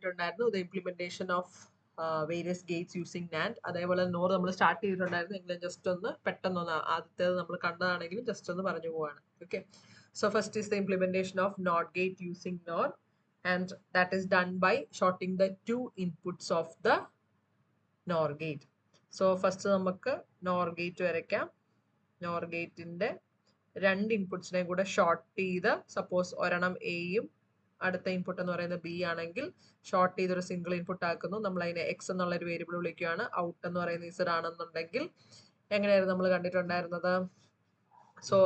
കണ്ടിട്ടുണ്ടായിരുന്നു the implementation of various gates using NAND. അതേപോലെ NOR നമ്മൾ സ്റ്റാർട്ട് ചെയ്തിട്ടുണ്ടായിരുന്നു. എങ്കിലും ജസ്റ്റ് ഒന്ന് പെട്ടെന്നൊന്ന് ആദ്യത്തേത് നമ്മൾ കണ്ടതാണെങ്കിലും ജസ്റ്റ് ഒന്ന് പറഞ്ഞു പോവാണ്. Okay, so first is the implementation of NOT gate using NOR, and that is done by shorting the two inputs of the NOR gate. So first നമുക്ക് NOR gate വരയ്ക്കാം. NOR ഗേറ്റിന്റെ രണ്ട് ഇൻപുട്സിനെ കൂടെ ഷോർട്ട് ചെയ്ത്, suppose ഒരെണ്ണം എയും അടുത്ത input എന്ന് പറയുന്നത് ബി ആണെങ്കിൽ ഷോർട്ട് ചെയ്തൊരു സിംഗിൾ ഇൻപുട്ട് ആക്കുന്നു. നമ്മൾ അതിനെ എക്സ് എന്നുള്ള ഒരു വേരിയബിൾ വിളിക്കുകയാണ്. ഔട്ട് എന്ന് പറയുന്നത് ഇസഡ് ആണെന്നുണ്ടെങ്കിൽ എങ്ങനെയായിരുന്നു നമ്മൾ കണ്ടിട്ടുണ്ടായിരുന്നത്? സോ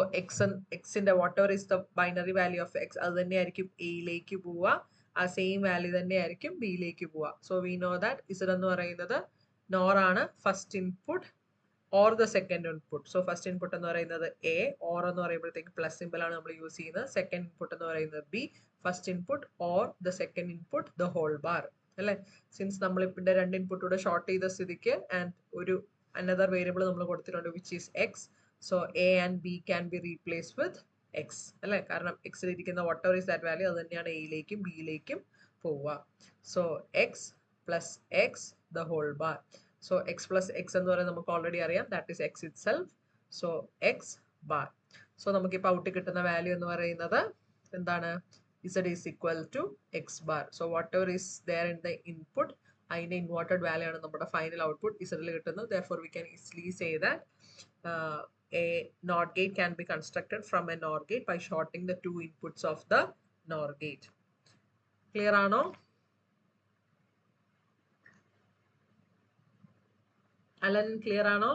എക്സിന്റെ what ever is the binary value of X, അത് തന്നെയായിരിക്കും എയിലേക്ക് പോവുക. ആ സെയിം വാല്യൂ തന്നെയായിരിക്കും ബിയിലേക്ക് പോവുക. So we know that Z എന്ന് പറയുന്നത് NOR ആണ് first input or the second input. So first input എന്ന് പറയുന്നത് A, or എന്ന് പറയുമ്പോഴത്തേക്ക് പ്ലസ് സിമ്പിൾ ആണ് നമ്മൾ യൂസ് ചെയ്യുന്നത്. സെക്കൻഡ് ഇൻപുട്ട് എന്ന് പറയുന്നത് B, first input or the second input the whole bar അല്ലേ? സിൻസ് നമ്മൾ ഇപ്പിന്റെ രണ്ട് ഇൻപുട്ടൂടെ ഷോർട്ട് ചെയ്ത സ്ഥിതിക്ക് ആൻഡ് ഒരു another വേരിയബിൾ നമ്മൾ കൊടുത്തിട്ടുണ്ട് which is x. So A and B can be replaced with x അല്ലേ? കാരണം x ഇരിക്കുന്ന whatever is that value അത് തന്നെയാണ് എയിലേക്കും ബിയിലേക്കും പോവുക. So x plus x the whole bar. So x plus x എന്ന് പറയുന്നത് നമുക്ക് ഓൾറെഡി അറിയാം, that is x itself. So x bar. So നമുക്ക് ഇപ്പോൾ ഔട്ട് കിട്ടുന്ന വാല്യൂ എന്ന് പറയുന്നത് എന്താണ്? z is equal to x bar. So whatever is there in the input, അതിന്റെ ഇൻവേർട്ടഡ് വാല്യൂ ആണ് നമ്മുടെ ഫൈനൽ ഔട്ട്പുട്ട് z കിട്ടുന്നത്. Therefore we can easily say that a NOT gate can be constructed from a NOR gate by shorting the two inputs of the NOR gate. Clear ആണോ? Alan, clear ആണോ?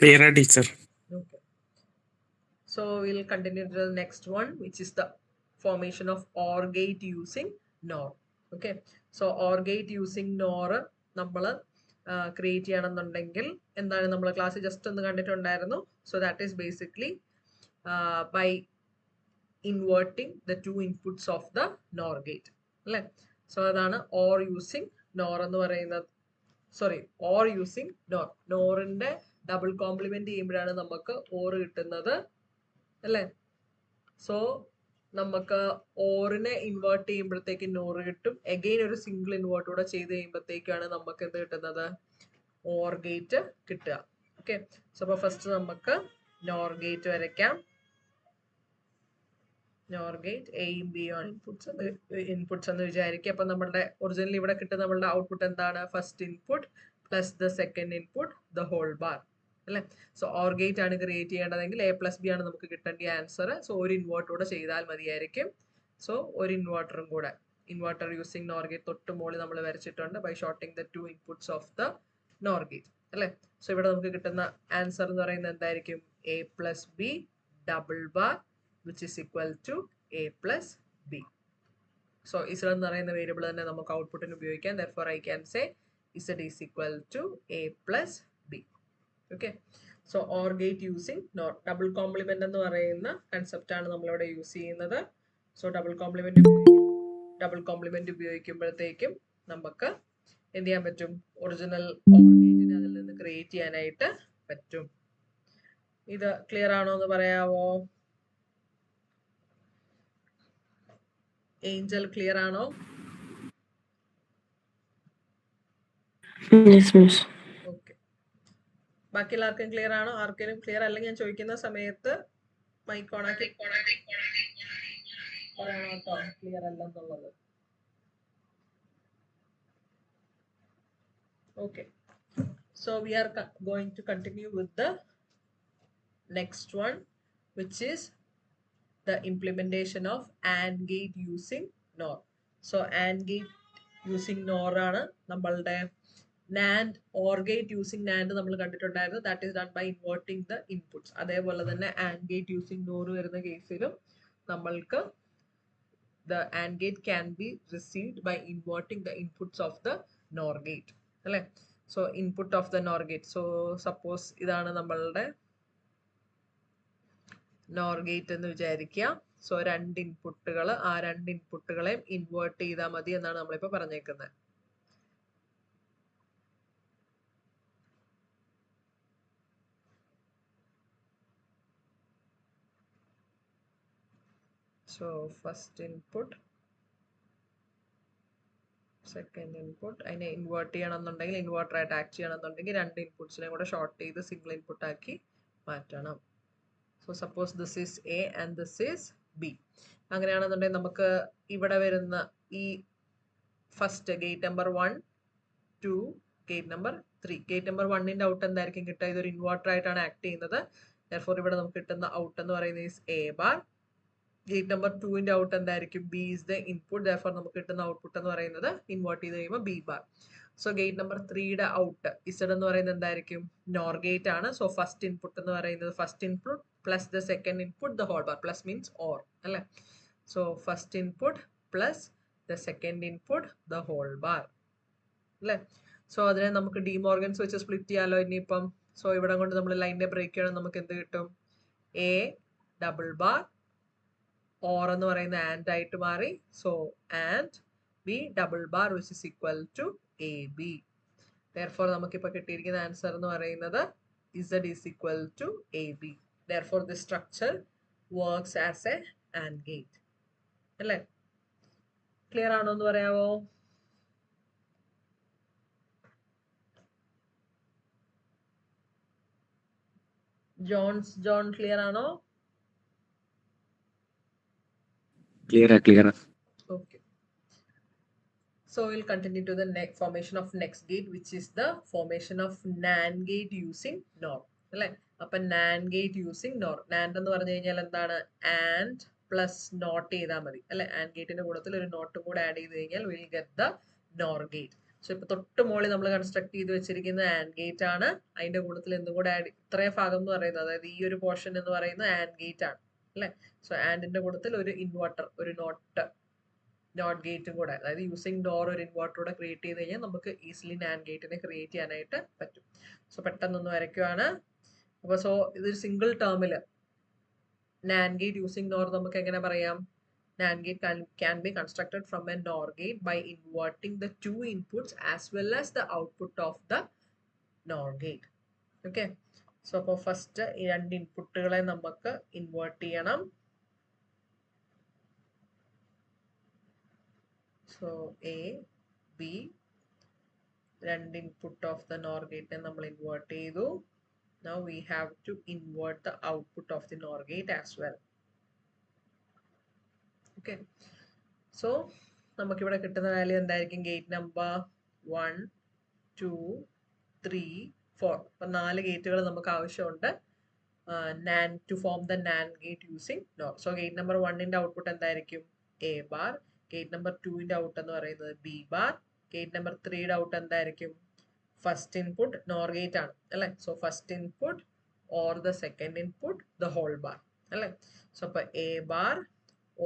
Clear, teacher. Okay. So we'll continue to the next one, which is the formation of OR gate using NOR. Okay. So OR gate using NOR നമ്മൾ create ചെയ്യണമെന്നുണ്ടെങ്കിൽ എന്താണ് നമ്മൾ ക്ലാസ്സിൽ just ഒന്ന് കണ്ടിട്ടുണ്ടായിരുന്നു. So that is basically by inverting the two inputs of the NOR gate അല്ലേ? So അതാണ് OR using NOR എന്ന് പറയുന്നത്. Sorry, OR using NOR. NORന്റെ ഡബിൾ കോംപ്ലിമെന്റ് ചെയ്യുമ്പോഴാണ് നമുക്ക് OR കിട്ടുന്നത് അല്ലേ? സോ നമുക്ക് ഓറിനെ ഇൻവേർട്ട് ചെയ്യുമ്പോഴത്തേക്ക് NOR കിട്ടും. എഗെയിൻ ഒരു സിംഗിൾ ഇൻവേർട്ട് കൂടെ ചെയ്ത് കഴിയുമ്പോഴത്തേക്കാണ് നമുക്ക് എന്ത് കിട്ടുന്നത്? OR ഗേറ്റ് കിട്ടുക. ഓക്കെ, സോ അപ്പോൾ ഫസ്റ്റ് നമുക്ക് NOR ഗേറ്റ് വരയ്ക്കാം. NOR ഗേറ്റ് എയും ബിയും ആണ് ഇൻപുട്സ് എന്ന് വിചാരിക്കുക. അപ്പൊ നമ്മളുടെ ഒറിജിനലി ഇവിടെ കിട്ടുന്ന നമ്മളുടെ ഔട്ട്പുട്ട് എന്താണ്? First input plus the second input the whole bar അല്ലേ? സോ OR ഗേറ്റ് ആണ് ക്രിയേറ്റ് ചെയ്യേണ്ടതെങ്കിൽ A പ്ലസ് ബി ആണ് നമുക്ക് കിട്ടേണ്ട ആൻസർ. സോ ഒരു ഇൻവേർട്ടർ കൂടെ ചെയ്താൽ മതിയായിരിക്കും. സോ ഒരു ഇൻവേർട്ടറും കൂടെ, ഇൻവേർട്ടർ യൂസിങ് NOR ഗേറ്റ് തൊട്ട് മുകളിൽ നമ്മൾ വരച്ചിട്ടുണ്ട് by shorting the two inputs of the NOR gate അല്ലേ? സോ ഇവിടെ നമുക്ക് കിട്ടുന്ന ആൻസർ എന്ന് പറയുന്നത് എന്തായിരിക്കും? A plus B double bar which is equal to A plus B. So Z എന്ന് പറയുന്ന വേരിയബിൾ തന്നെ നമുക്ക് ഔട്ട്പുട്ടിന് ഉപയോഗിക്കാം. Therefore I can say Z is equal to A plus B. Okay. So OR gate using NOR. Double complement എന്ന് പറയുന്ന concept ആണ് നമ്മളിവിടെ use ചെയ്യുന്നത്. സോ ഡബിൾ കോംപ്ലിമെന്റ് ഉപയോഗിക്കുമ്പോഴത്തേക്കും നമുക്ക് എന്ത് ചെയ്യാൻ പറ്റും? ഒറിജിനൽ OR ഗേറ്റിനെ അതിൽ നിന്ന് ക്രിയേറ്റ് ചെയ്യാനായിട്ട് പറ്റും. ഇത് ക്ലിയർ ആണോ എന്ന് പറയാവോ? ഏഞ്ചൽ ക്ലിയർ ആണോ? ഓക്കെ, ബാക്കി എല്ലാവർക്കും ക്ലിയർ ആണോ? ആർക്കെങ്കിലും ക്ലിയർ അല്ലെങ്കിൽ ഞാൻ ചോദിക്കുന്ന സമയത്ത് മൈക്ക് ഓൺ ആക്കി പറയണം കേട്ടോ ക്ലിയർ അല്ലെന്നുള്ളത്. Okay, so we are going to continue with the next one, which is the implementation of AND gate using NOR. So AND gate using NOR ആണ് നമ്മളുടെ. NAND OR gate using NAND നമ്മൾ കണ്ടിട്ടുണ്ടായിരുന്നു. that is done by inverting the inputs. അതേപോലെ തന്നെ AND gate using NOR വരുന്ന കേസിലും നമ്മൾക്ക് the AND gate can be received by inverting the inputs of the NOR gate അല്ലേ? so input of the NOR gate. so suppose ഇതാണ് നമ്മളുടെ NOR gate എന്ന് വിചാരിക്കുക. സോ രണ്ട് ഇൻപുട്ടുകൾ, ആ രണ്ട് ഇൻപുട്ടുകളെയും ഇൻവേർട്ട് ചെയ്താൽ മതി എന്നാണ് നമ്മളിപ്പോൾ പറഞ്ഞേക്കുന്നത്. So first input second input അതിനെ ഇൻവേർട്ട് ചെയ്യണമെന്നുണ്ടെങ്കിൽ ഇൻവേർട്ടറായിട്ട് ആക്ട് ചെയ്യണമെന്നുണ്ടെങ്കിൽ രണ്ട് ഇൻപുട്സിനെ കൂടെ ഷോർട്ട് ചെയ്ത് സിംഗിൾ ഇൻപുട്ട് ആക്കി മാറ്റണം. So suppose this is A and this is B. അങ്ങനെയാണെന്നുണ്ടെങ്കിൽ നമുക്ക് ഇവിടെ വരുന്ന ഈ first gate number 1, 2, gate number 3. Gate number 1ന്റെ ഔട്ട് എന്തായിരിക്കും കിട്ടുക? ഇതൊരു ഇൻവെർട്ടർ ആയിട്ടാണ് ആക്ട് ചെയ്യുന്നത്. therefore ഇവിടെ നമുക്ക് കിട്ടുന്ന ഔട്ട് എന്ന് പറയുന്നത് is A bar. Gate number 2ന്റെ ഔട്ട് എന്തായിരിക്കും? B is the input. therefore നമുക്ക് കിട്ടുന്ന ഔട്ട്പുട്ട് എന്ന് പറയുന്നത് ഇൻവേർട്ട് ചെയ്ത് കഴിയുമ്പോൾ B bar. So gate number 3യുടെ ഔട്ട് ഇസഡ് എന്ന് പറയുന്നത് എന്തായിരിക്കും? നോർ ഗേറ്റ് ആണ്. സോ ഫസ്റ്റ് ഇൻപുട്ട് എന്ന് പറയുന്നത് first input plus the second input the whole bar. Plus means or അല്ലേ? So first input plus the second input the whole bar അല്ലേ? So അതിനെ നമുക്ക് ഡിമോർഗൻസ് വെച്ച് സ്പ്ലിറ്റ് ചെയ്യാലോ ഇനിയിപ്പം. സോ ഇവിടെ കൊണ്ട് നമ്മൾ ലൈനിനെ ബ്രേക്ക് ചെയ്യണം. നമുക്ക് എന്ത് കിട്ടും? എ ഡബിൾ ബാർ ഓർ എന്ന് പറയുന്ന ആൻഡ് ആയിട്ട് മാറി. So and B double bar which is equal to A B. therefore നമുക്കിപ്പോൾ കിട്ടിയിരിക്കുന്ന ആൻസർ എന്ന് പറയുന്നത് Z is equal to AB. therefore this structure works as a AND gate. അല്ലേ? Clear ആണോ എന്ന് പറയാമോ? ജോൺ ക്ലിയർ ആണോ? Clear. Okay. So we'll continue to the next formation of next gate, which is the formation of NAND gate using NOR. അല്ലേ? അപ്പൊ NAND gate using NOR. NAND എന്ന് പറഞ്ഞു കഴിഞ്ഞാൽ എന്താണ്? AND plus NOT ചെയ്താൽ മതി അല്ലെ? AND ഗേറ്റിന്റെ കൂട്ടത്തിൽ ഒരു നോട്ടും കൂടെ ആഡ് ചെയ്ത് കഴിഞ്ഞാൽ will get the NOR gate. So ഇപ്പൊ തൊട്ട് മോളിൽ നമ്മൾ കൺസ്ട്രക്ട് ചെയ്ത് വെച്ചിരിക്കുന്ന AND ഗേറ്റ് ആണ്. അതിന്റെ കൂട്ടത്തിൽ എന്തും കൂടെ ആഡ്, ഇത്രയും ഭാഗം എന്ന് പറയുന്നത്, അതായത് ഈ ഒരു പോർഷൻ എന്ന് പറയുന്നത് AND ഗേറ്റ് ആണ് അല്ലെ? സോ ആൻഡിന്റെ കൂട്ടത്തിൽ ഒരു ഇൻവെർട്ടർ, ഒരു നോട്ട് ഗേറ്റും കൂടെ, അതായത് യൂസിങ് NOR ഒരു ഇൻവെർട്ടർ കൂടെ ക്രിയേറ്റ് ചെയ്ത് കഴിഞ്ഞാൽ നമുക്ക് ഈസിലി NAND ഗേറ്റിനെ ക്രിയേറ്റ് ചെയ്യാനായിട്ട് പറ്റും. സോ പെട്ടെന്നൊന്ന് വരയ്ക്കുവാണ്. അപ്പൊ സോ ഇതൊരു single ടേമില് NAND gate using NOR നമുക്ക് എങ്ങനെ പറയാം? NAND gate can be constructed from a NOR gate by inverting the two inputs as well as the output of the NOR gate. Okay. So അപ്പോൾ first ഈ രണ്ട് ഇൻപുട്ടുകളെ നമുക്ക് invert ചെയ്യണം. So A, B, രണ്ട് input of the NOR ഗേറ്റിനെ നമ്മൾ invert ചെയ്തു. Now we have to invert the output of the NOR gate as well. Okay. So നമുക്കിവിടെ കിട്ടുന്ന വാല്യൂ എന്തായിരിക്കും? Gate number 1, 2, 3, 4. അപ്പം 4 ഗേറ്റുകൾ നമുക്ക് ആവശ്യമുണ്ട് to form the NAND gate using NOR. So gate number 1ന്റെ ഔട്ട്പുട്ട് എന്തായിരിക്കും? A bar. ഗേറ്റ് നമ്പർ 2ന്റെ ഔട്ട് എന്ന് പറയുന്നത് B bar. ഗേറ്റ് നമ്പർ 3യുടെ ഔട്ട് എന്തായിരിക്കും? ഫസ്റ്റ് ഇൻപുട്ട് NOR ഗേറ്റ് ആണ് അല്ലെ? So first input or the second input the whole bar അല്ലെ? സോ അപ്പൊ A bar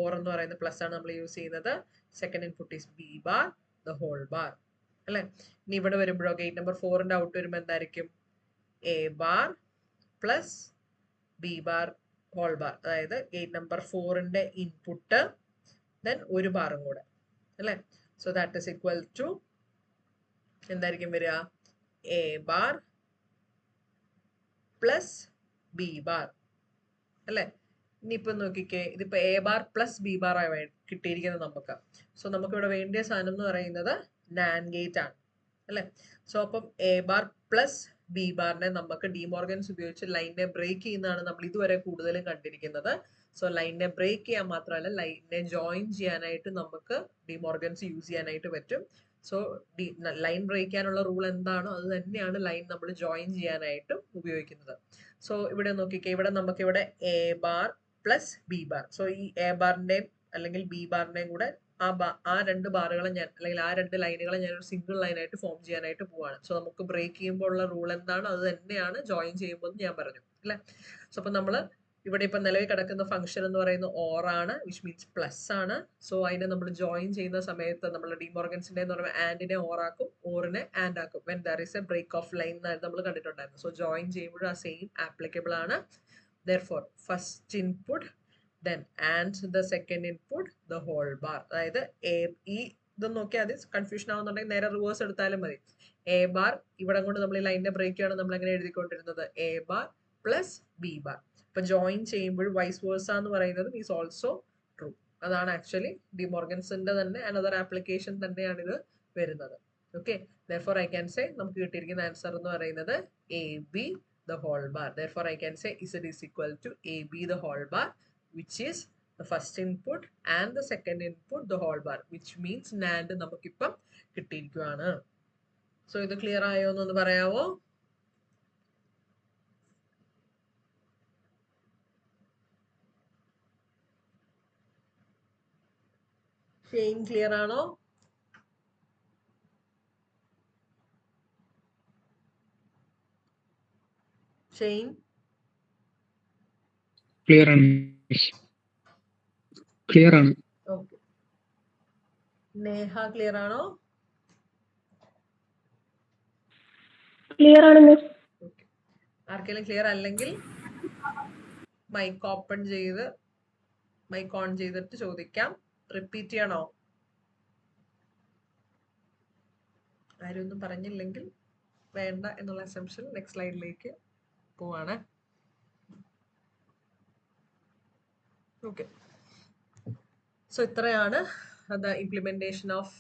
ഓർ എന്ന് പറയുന്ന പ്ലസ് ആണ് നമ്മൾ യൂസ് ചെയ്യുന്നത്. Second input is B bar the whole bar അല്ലെ? ഇനി ഇവിടെ വരുമ്പോഴോ ഗേറ്റ് നമ്പർ 4ന്റെ ഔട്ട് വരുമ്പോൾ എന്തായിരിക്കും? A bar plus B bar whole bar, അതായത് ഗേറ്റ് നമ്പർ 4ന്റെ ഇൻപുട്ട് ദെൻ ഒരു ബാറും കൂടെ അല്ലെ? So that is equal to എന്തായിരിക്കും വരിക? A bar plus B bar അല്ലെ? ഇനിയിപ്പോ നോക്കിക്കേ, ഇതിപ്പോ A bar plus B bar ആയി കിട്ടിയിരിക്കുന്നത് നമുക്ക്. സോ നമുക്ക് ഇവിടെ വേണ്ടിയ സാധനം എന്ന് പറയുന്നത് NAND ഗേറ്റ് ആണ് അല്ലെ? സോ അപ്പം A bar പ്ലസ് B ബാറിനെ നമുക്ക് ഡിമോർഗൻസ് ഉപയോഗിച്ച് ലൈനിനെ ബ്രേക്ക് ചെയ്യുന്നതാണ് നമ്മൾ ഇതുവരെ കൂടുതലും കണ്ടിരിക്കുന്നത്. സോ ലൈനിനെ ബ്രേക്ക് ചെയ്യാൻ മാത്രമല്ല, ലൈനിനെ ജോയിൻ ചെയ്യാനായിട്ട് നമുക്ക് ഡിമോർഗൻസ് യൂസ് ചെയ്യാനായിട്ട് പറ്റും. സോ ലൈൻ ബ്രേക്ക് ചെയ്യാനുള്ള റൂൾ എന്താണോ അത് തന്നെയാണ് ലൈൻ നമ്മൾ ജോയിൻ ചെയ്യാനായിട്ടും ഉപയോഗിക്കുന്നത്. സോ ഇവിടെ നോക്കിക്കേ, ഇവിടെ നമുക്കിവിടെ A bar plus B bar. So ഈ A ബാറിന്റെയും അല്ലെങ്കിൽ B ബാറിന്റെയും കൂടെ ആ രണ്ട് ബാറുകളെ ഞാൻ, അല്ലെങ്കിൽ ആ രണ്ട് ലൈനുകളെ ഞാൻ ഒരു സിംഗിൾ ലൈനായിട്ട് ഫോം ചെയ്യാനായിട്ട് പോവാണ്. സോ നമുക്ക് ബ്രേക്ക് ചെയ്യുമ്പോൾ ഉള്ള റൂൾ എന്താണോ അത് തന്നെയാണ് ജോയിൻ ചെയ്യുമ്പോൾ ഞാൻ പറഞ്ഞു അല്ലെ? സോ അപ്പൊ നമ്മള് ഇവിടെ ഇപ്പൊ നിലവിൽ കിടക്കുന്ന ഫംഗ്ഷൻ എന്ന് പറയുന്നത് ഓർ ആണ്, വിച്ച് മീൻസ് പ്ലസ് ആണ്. സോ അതിനെ നമ്മൾ ജോയിൻ ചെയ്യുന്ന സമയത്ത് നമ്മൾ ഡിമോർഗൻസിന്റെ എന്ന് പറയുമ്പോൾ ആൻഡിനെ ഓർ ആക്കും, ഓറിനെ ആൻഡ് ആക്കും when there is a break of line എന്നായിരുന്നു നമ്മൾ കണ്ടിട്ടുണ്ടായിരുന്നു. സോ ജോയിൻ ചെയ്യുമ്പോഴും ആ സെയിം ആപ്ലിക്കബിൾ ആണ്. therefore first input then and the second input the whole bar. അതായത് ഈ ഇതൊന്നും നോക്കിയാൽ അത് കൺഫ്യൂഷൻ ആവുന്നുണ്ടെങ്കിൽ നേരെ റിവേഴ്സ് എടുത്താലും മതി. A bar ഇവിടെ കൊണ്ട് നമ്മൾ ഈ ലൈനിന്റെ ബ്രേക്ക് ആണ് നമ്മൾ എങ്ങനെ എഴുതിക്കൊണ്ടിരുന്നത്? A bar plus B bar. ഇപ്പൊ ജോയിൻ ചെയ്യുമ്പോൾ വൈസ് വേഴ്സ എന്ന് പറയുന്നത് ഈസ് ഓൾസോ ട്രൂ. അതാണ് ആക്ച്വലി ഡിമോർഗൻസിന്റെ തന്നെ അനദർ ആപ്ലിക്കേഷൻ തന്നെയാണിത്. വരുന്നത്. Okay, therefore I can say നമുക്ക് കിട്ടിയിരിക്കുന്ന ആൻസർ എന്ന് പറയുന്നത് AB the whole bar. Therefore I can say Z is equal to AB the whole bar, which is the first input and the second input the whole bar, which means NAND നമുക്കിപ്പം കിട്ടിയിരിക്കുകയാണ്. So ഇത് clear ആയോ എന്നൊന്ന് പറയാവോ? Shane clear ആണോ? Shane clear ആണ്. Clear ആണ്. Okay, Neha clear ആണോ? ക്ലിയർ ആണ് മിസ്. ഓക്കെ, ആർക്കെങ്കിലും ക്ലിയർ അല്ലെങ്കിൽ മൈക്ക് ഓപ്പൺ ചെയ്ത് മൈക്ക് ഓൺ ചെയ്തിട്ട് ചോദിക്കാം. റിപ്പീറ്റ് ചെയ്യണോ? ആരും ഒന്നും പറഞ്ഞില്ലെങ്കിൽ വേണ്ട എന്നുള്ള അസംഷൻ നെക്സ്റ്റ് സ്ലൈഡിലേക്ക് പോവാണ്. ഓക്കെ, സോ ഇത്രയാണ് implementation of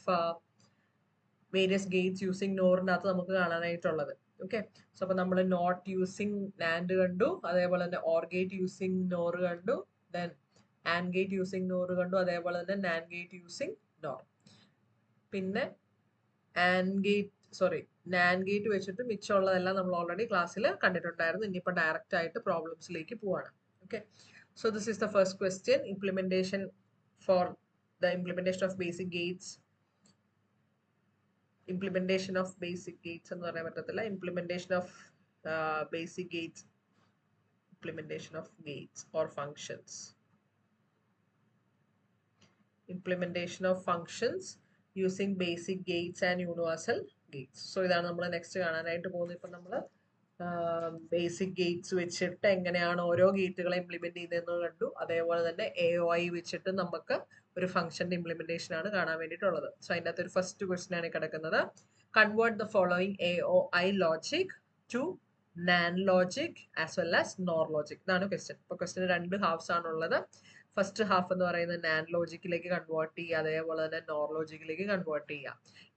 various gates using നോറിൻ്റെ അകത്ത് നമുക്ക് കാണാനായിട്ടുള്ളത്. ഓക്കെ, സോ അപ്പോൾ നമ്മൾ നോട്ട് യൂസിങ് നാൻഡ് കണ്ടു, അതേപോലെ തന്നെ ഓർ ഗേറ്റ് യൂസിങ് നോർ കണ്ടു, then and gate using nor കണ്ടു, അതേപോലെ തന്നെ നാൻഡ് ഗേറ്റ് യൂസിങ് നോർ. പിന്നെ നാൻഡ് ഗേറ്റ് വെച്ചിട്ട് മിച്ചമുള്ളതെല്ലാം നമ്മൾ ഓൾറെഡി ക്ലാസ്സിൽ കണ്ടിട്ടുണ്ടായിരുന്നു. ഇനിയിപ്പോൾ ഡയറക്റ്റ് ആയിട്ട് പ്രോബ്ലംസിലേക്ക് പോവാണ്. Okay, so this is the first question. Implementation for the implementation of basic Gates. Implementation of basic gates എന്ന് പറയാൻ പറ്റത്തില്ല. Implementation of basic gates. Implementation of gates or functions. Implementation of functions using basic gates and universal gates. So ഇതാണ് നമ്മൾ next കാണാനായിട്ട് പോകുന്നത്. ഇപ്പം നമ്മൾ basic Gates വെച്ചിട്ട് എങ്ങനെയാണ് ഓരോ ഗേറ്റുകളെ ഇംപ്ലിമെന്റ് ചെയ്യുന്നതെന്ന് കണ്ടു. അതേപോലെ തന്നെ AOI വെച്ചിട്ട് നമുക്ക് ഒരു ഫംഗ്ഷന്റെ ഇംപ്ലിമെന്റേഷൻ ആണ് കാണാൻ വേണ്ടിയിട്ടുള്ളത്. സോ അതിൻ്റെ അകത്ത് ഒരു ഫസ്റ്റ് ക്വസ്റ്റ്യൻ ആണ് കിടക്കുന്നത്. Convert the following AOI logic to NAND logic as well as NOR logic. ഇതാണ് ക്വസ്റ്റ്യൻ. ഇപ്പോൾ ക്വസ്റ്റ്യൻ രണ്ട് ഹാഫ്സ് ആണുള്ളത്. ഫസ്റ്റ് ഹാഫ് എന്ന് പറയുന്നത് NAND ലോജിക്കിലേക്ക് കൺവേർട്ട് ചെയ്യുക, അതേപോലെ തന്നെ NOR ലോജിക്കിലേക്ക് കൺവേർട്ട് ചെയ്യുക.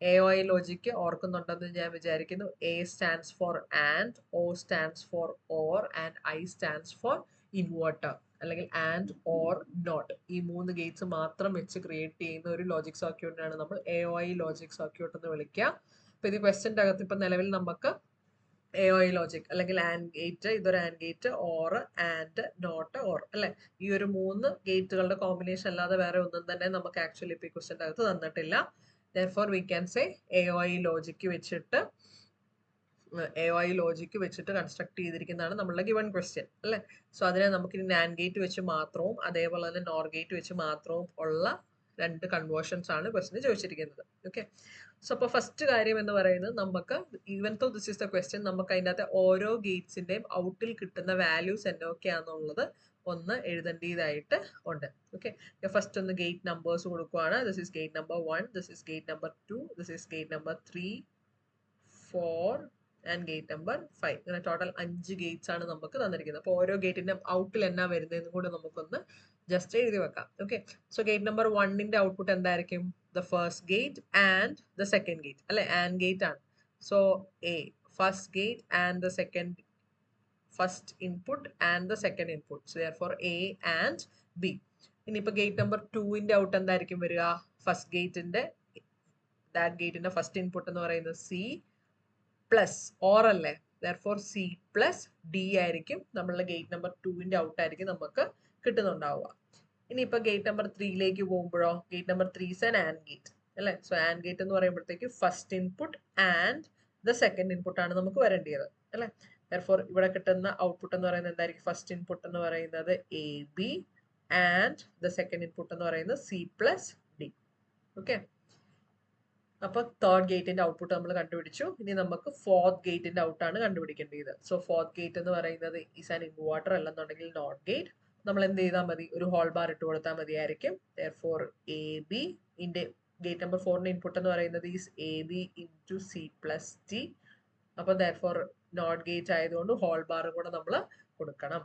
AOI ലോജിക്ക് ഓർക്കുന്നുണ്ടെന്ന് ഞാൻ വിചാരിക്കുന്നു. A stands for AND, O stands for OR and I stands for inverter അല്ലെങ്കിൽ AND OR NOT. ഈ മൂന്ന് ഗേറ്റ്സ് മാത്രം വെച്ച് ക്രിയേറ്റ് ചെയ്യുന്ന ഒരു ലോജിക് സർക്യൂട്ടിനാണ് നമ്മൾ AOI ലോജിക് സർക്യൂട്ട് എന്ന് വിളിക്കുക. അപ്പോൾ ഇത് ക്വസ്റ്റ്യൻ്റെ അകത്ത് ഇപ്പം നിലവിൽ നമുക്ക് AOI ലോജിക് അല്ലെങ്കിൽ ആൻഡ് ഗേറ്റ്, ഇതൊരു and gate, or and not or അല്ലെ, ഈ ഒരു മൂന്ന് ഗേറ്റുകളുടെ കോമ്പിനേഷൻ അല്ലാതെ വേറെ ഒന്നും തന്നെ നമുക്ക് ആക്ച്വലി ഇപ്പോൾ ഈ ക്വസ്റ്റ്യൻ്റെ അകത്ത് തന്നിട്ടില്ല. Therefore we can say AOI logic വെച്ചിട്ട് കൺസ്ട്രക്ട് ചെയ്തിരിക്കുന്നതാണ് നമ്മളുടെ ഗിവൺ ക്വസ്റ്റ്യൻ അല്ലേ. സോ അതിനെ നമുക്ക് ഇനി നാൻഡ് ഗേറ്റ് വെച്ച് മാത്രവും അതേപോലെ തന്നെ നോർ ഗേറ്റ് വെച്ച് മാത്രവും ഉള്ള രണ്ട് കൺവേർഷൻസ് ആണ് ക്വസ്റ്റ്യൻ ചോദിച്ചിരിക്കുന്നത്. ഓക്കെ, സോ അപ്പോൾ ഫസ്റ്റ് കാര്യം എന്ന് പറയുന്നത് നമുക്ക് ഈവൻ തോ ദിസ് ഇസ് ദ ക്വസ്റ്റ്യൻ, നമുക്ക് അതിൻ്റെ അകത്ത് ഓരോ ഗേറ്റ്സിൻ്റെയും ഔട്ടിൽ കിട്ടുന്ന വാല്യൂസ് എന്തൊക്കെയാണെന്നുള്ളത് ഒന്ന് എഴുതേണ്ടതായിട്ട് ഉണ്ട്. ഓക്കെ, ഫസ്റ്റ് ഒന്ന് ഗേറ്റ് നമ്പേഴ്സ് കൊടുക്കുവാണ്. This is gate number 1, this is gate number 2, this is gate number 3, 4 and gate number 5. ഇങ്ങനെ ടോട്ടൽ 5 ഗേറ്റ്സ് ആണ് നമുക്ക് തന്നിരിക്കുന്നത്. അപ്പോൾ ഓരോ ഗേറ്റിന്റെ ഔട്ടിൽ എന്നാ വരുന്നതെന്ന് കൂടെ നമുക്കൊന്ന് ജസ്റ്റ് എഴുതി വെക്കാം. ഓക്കെ, സോ ഗേറ്റ് നമ്പർ 1ന്റെ ഔട്ട്പുട്ട് എന്തായിരിക്കും? The first gate and the second gate അല്ലെ, ആൻഡ് ഗേറ്റ് ആണ്. So A first gate and the second first input and the second input. So therefore A and B. ഇനിയിപ്പോൾ ഗേറ്റ് number 2ന്റെ out എന്തായിരിക്കും വരിക? First ഗേറ്റിന്റെ first input എന്ന് പറയുന്നത് C പ്ലസ് ഓർ അല്ലേ, therefore C പ്ലസ് D ആയിരിക്കും നമ്മളുടെ ഗേറ്റ് നമ്പർ 2ന്റെ ഔട്ട് ആയിരിക്കും നമുക്ക് കിട്ടുന്നുണ്ടാവുക. ഇനിയിപ്പോൾ ഗേറ്റ് നമ്പർ 3ലേക്ക് പോകുമ്പോഴോ, gate number 3 is an AND gate അല്ലേ. സോ AND ഗേറ്റ് എന്ന് പറയുമ്പോഴത്തേക്ക് first input and the second input ആണ് നമുക്ക് വരേണ്ടത് അല്ലേ. therefore ഇവിടെ കിട്ടുന്ന ഔട്ട്പുട്ട് എന്ന് പറയുന്നത് എന്തായിരിക്കും? ഫസ്റ്റ് ഇൻപുട്ട് എന്ന് പറയുന്നത് AB and the second input എന്ന് പറയുന്നത് C പ്ലസ് D. ഓക്കെ, അപ്പോൾ തേർഡ് ഗേറ്റിന്റെ ഔട്ട്പുട്ട് നമ്മൾ കണ്ടുപിടിച്ചു. ഇനി നമുക്ക് ഫോർത്ത് ഗേറ്റിന്റെ ഔട്ടാണ് കണ്ടുപിടിക്കേണ്ടത്. സോ ഫോർത്ത് ഗേറ്റ് എന്ന് പറയുന്നത് ഈസ് ആൻ ഇൻവേർട്ടർ അല്ലെന്നുണ്ടെങ്കിൽ നോട്ട് ഗേറ്റ്. നമ്മൾ എന്ത് ചെയ്താൽ മതി? ഒരു ഹോൾ ബാർ ഇട്ട് കൊടുത്താൽ മതിയായിരിക്കും. therefore AB ഇന്റെ ഗേറ്റ് നമ്പർ 4ന്റെ ഇൻപുട്ട് എന്ന് പറയുന്നത് is AB into C plus D. അപ്പോൾ therefore നോട്ട് ഗേറ്റ് ആയതുകൊണ്ട് ഹോൾ ബാറും കൂടെ നമ്മൾ കൊടുക്കണം.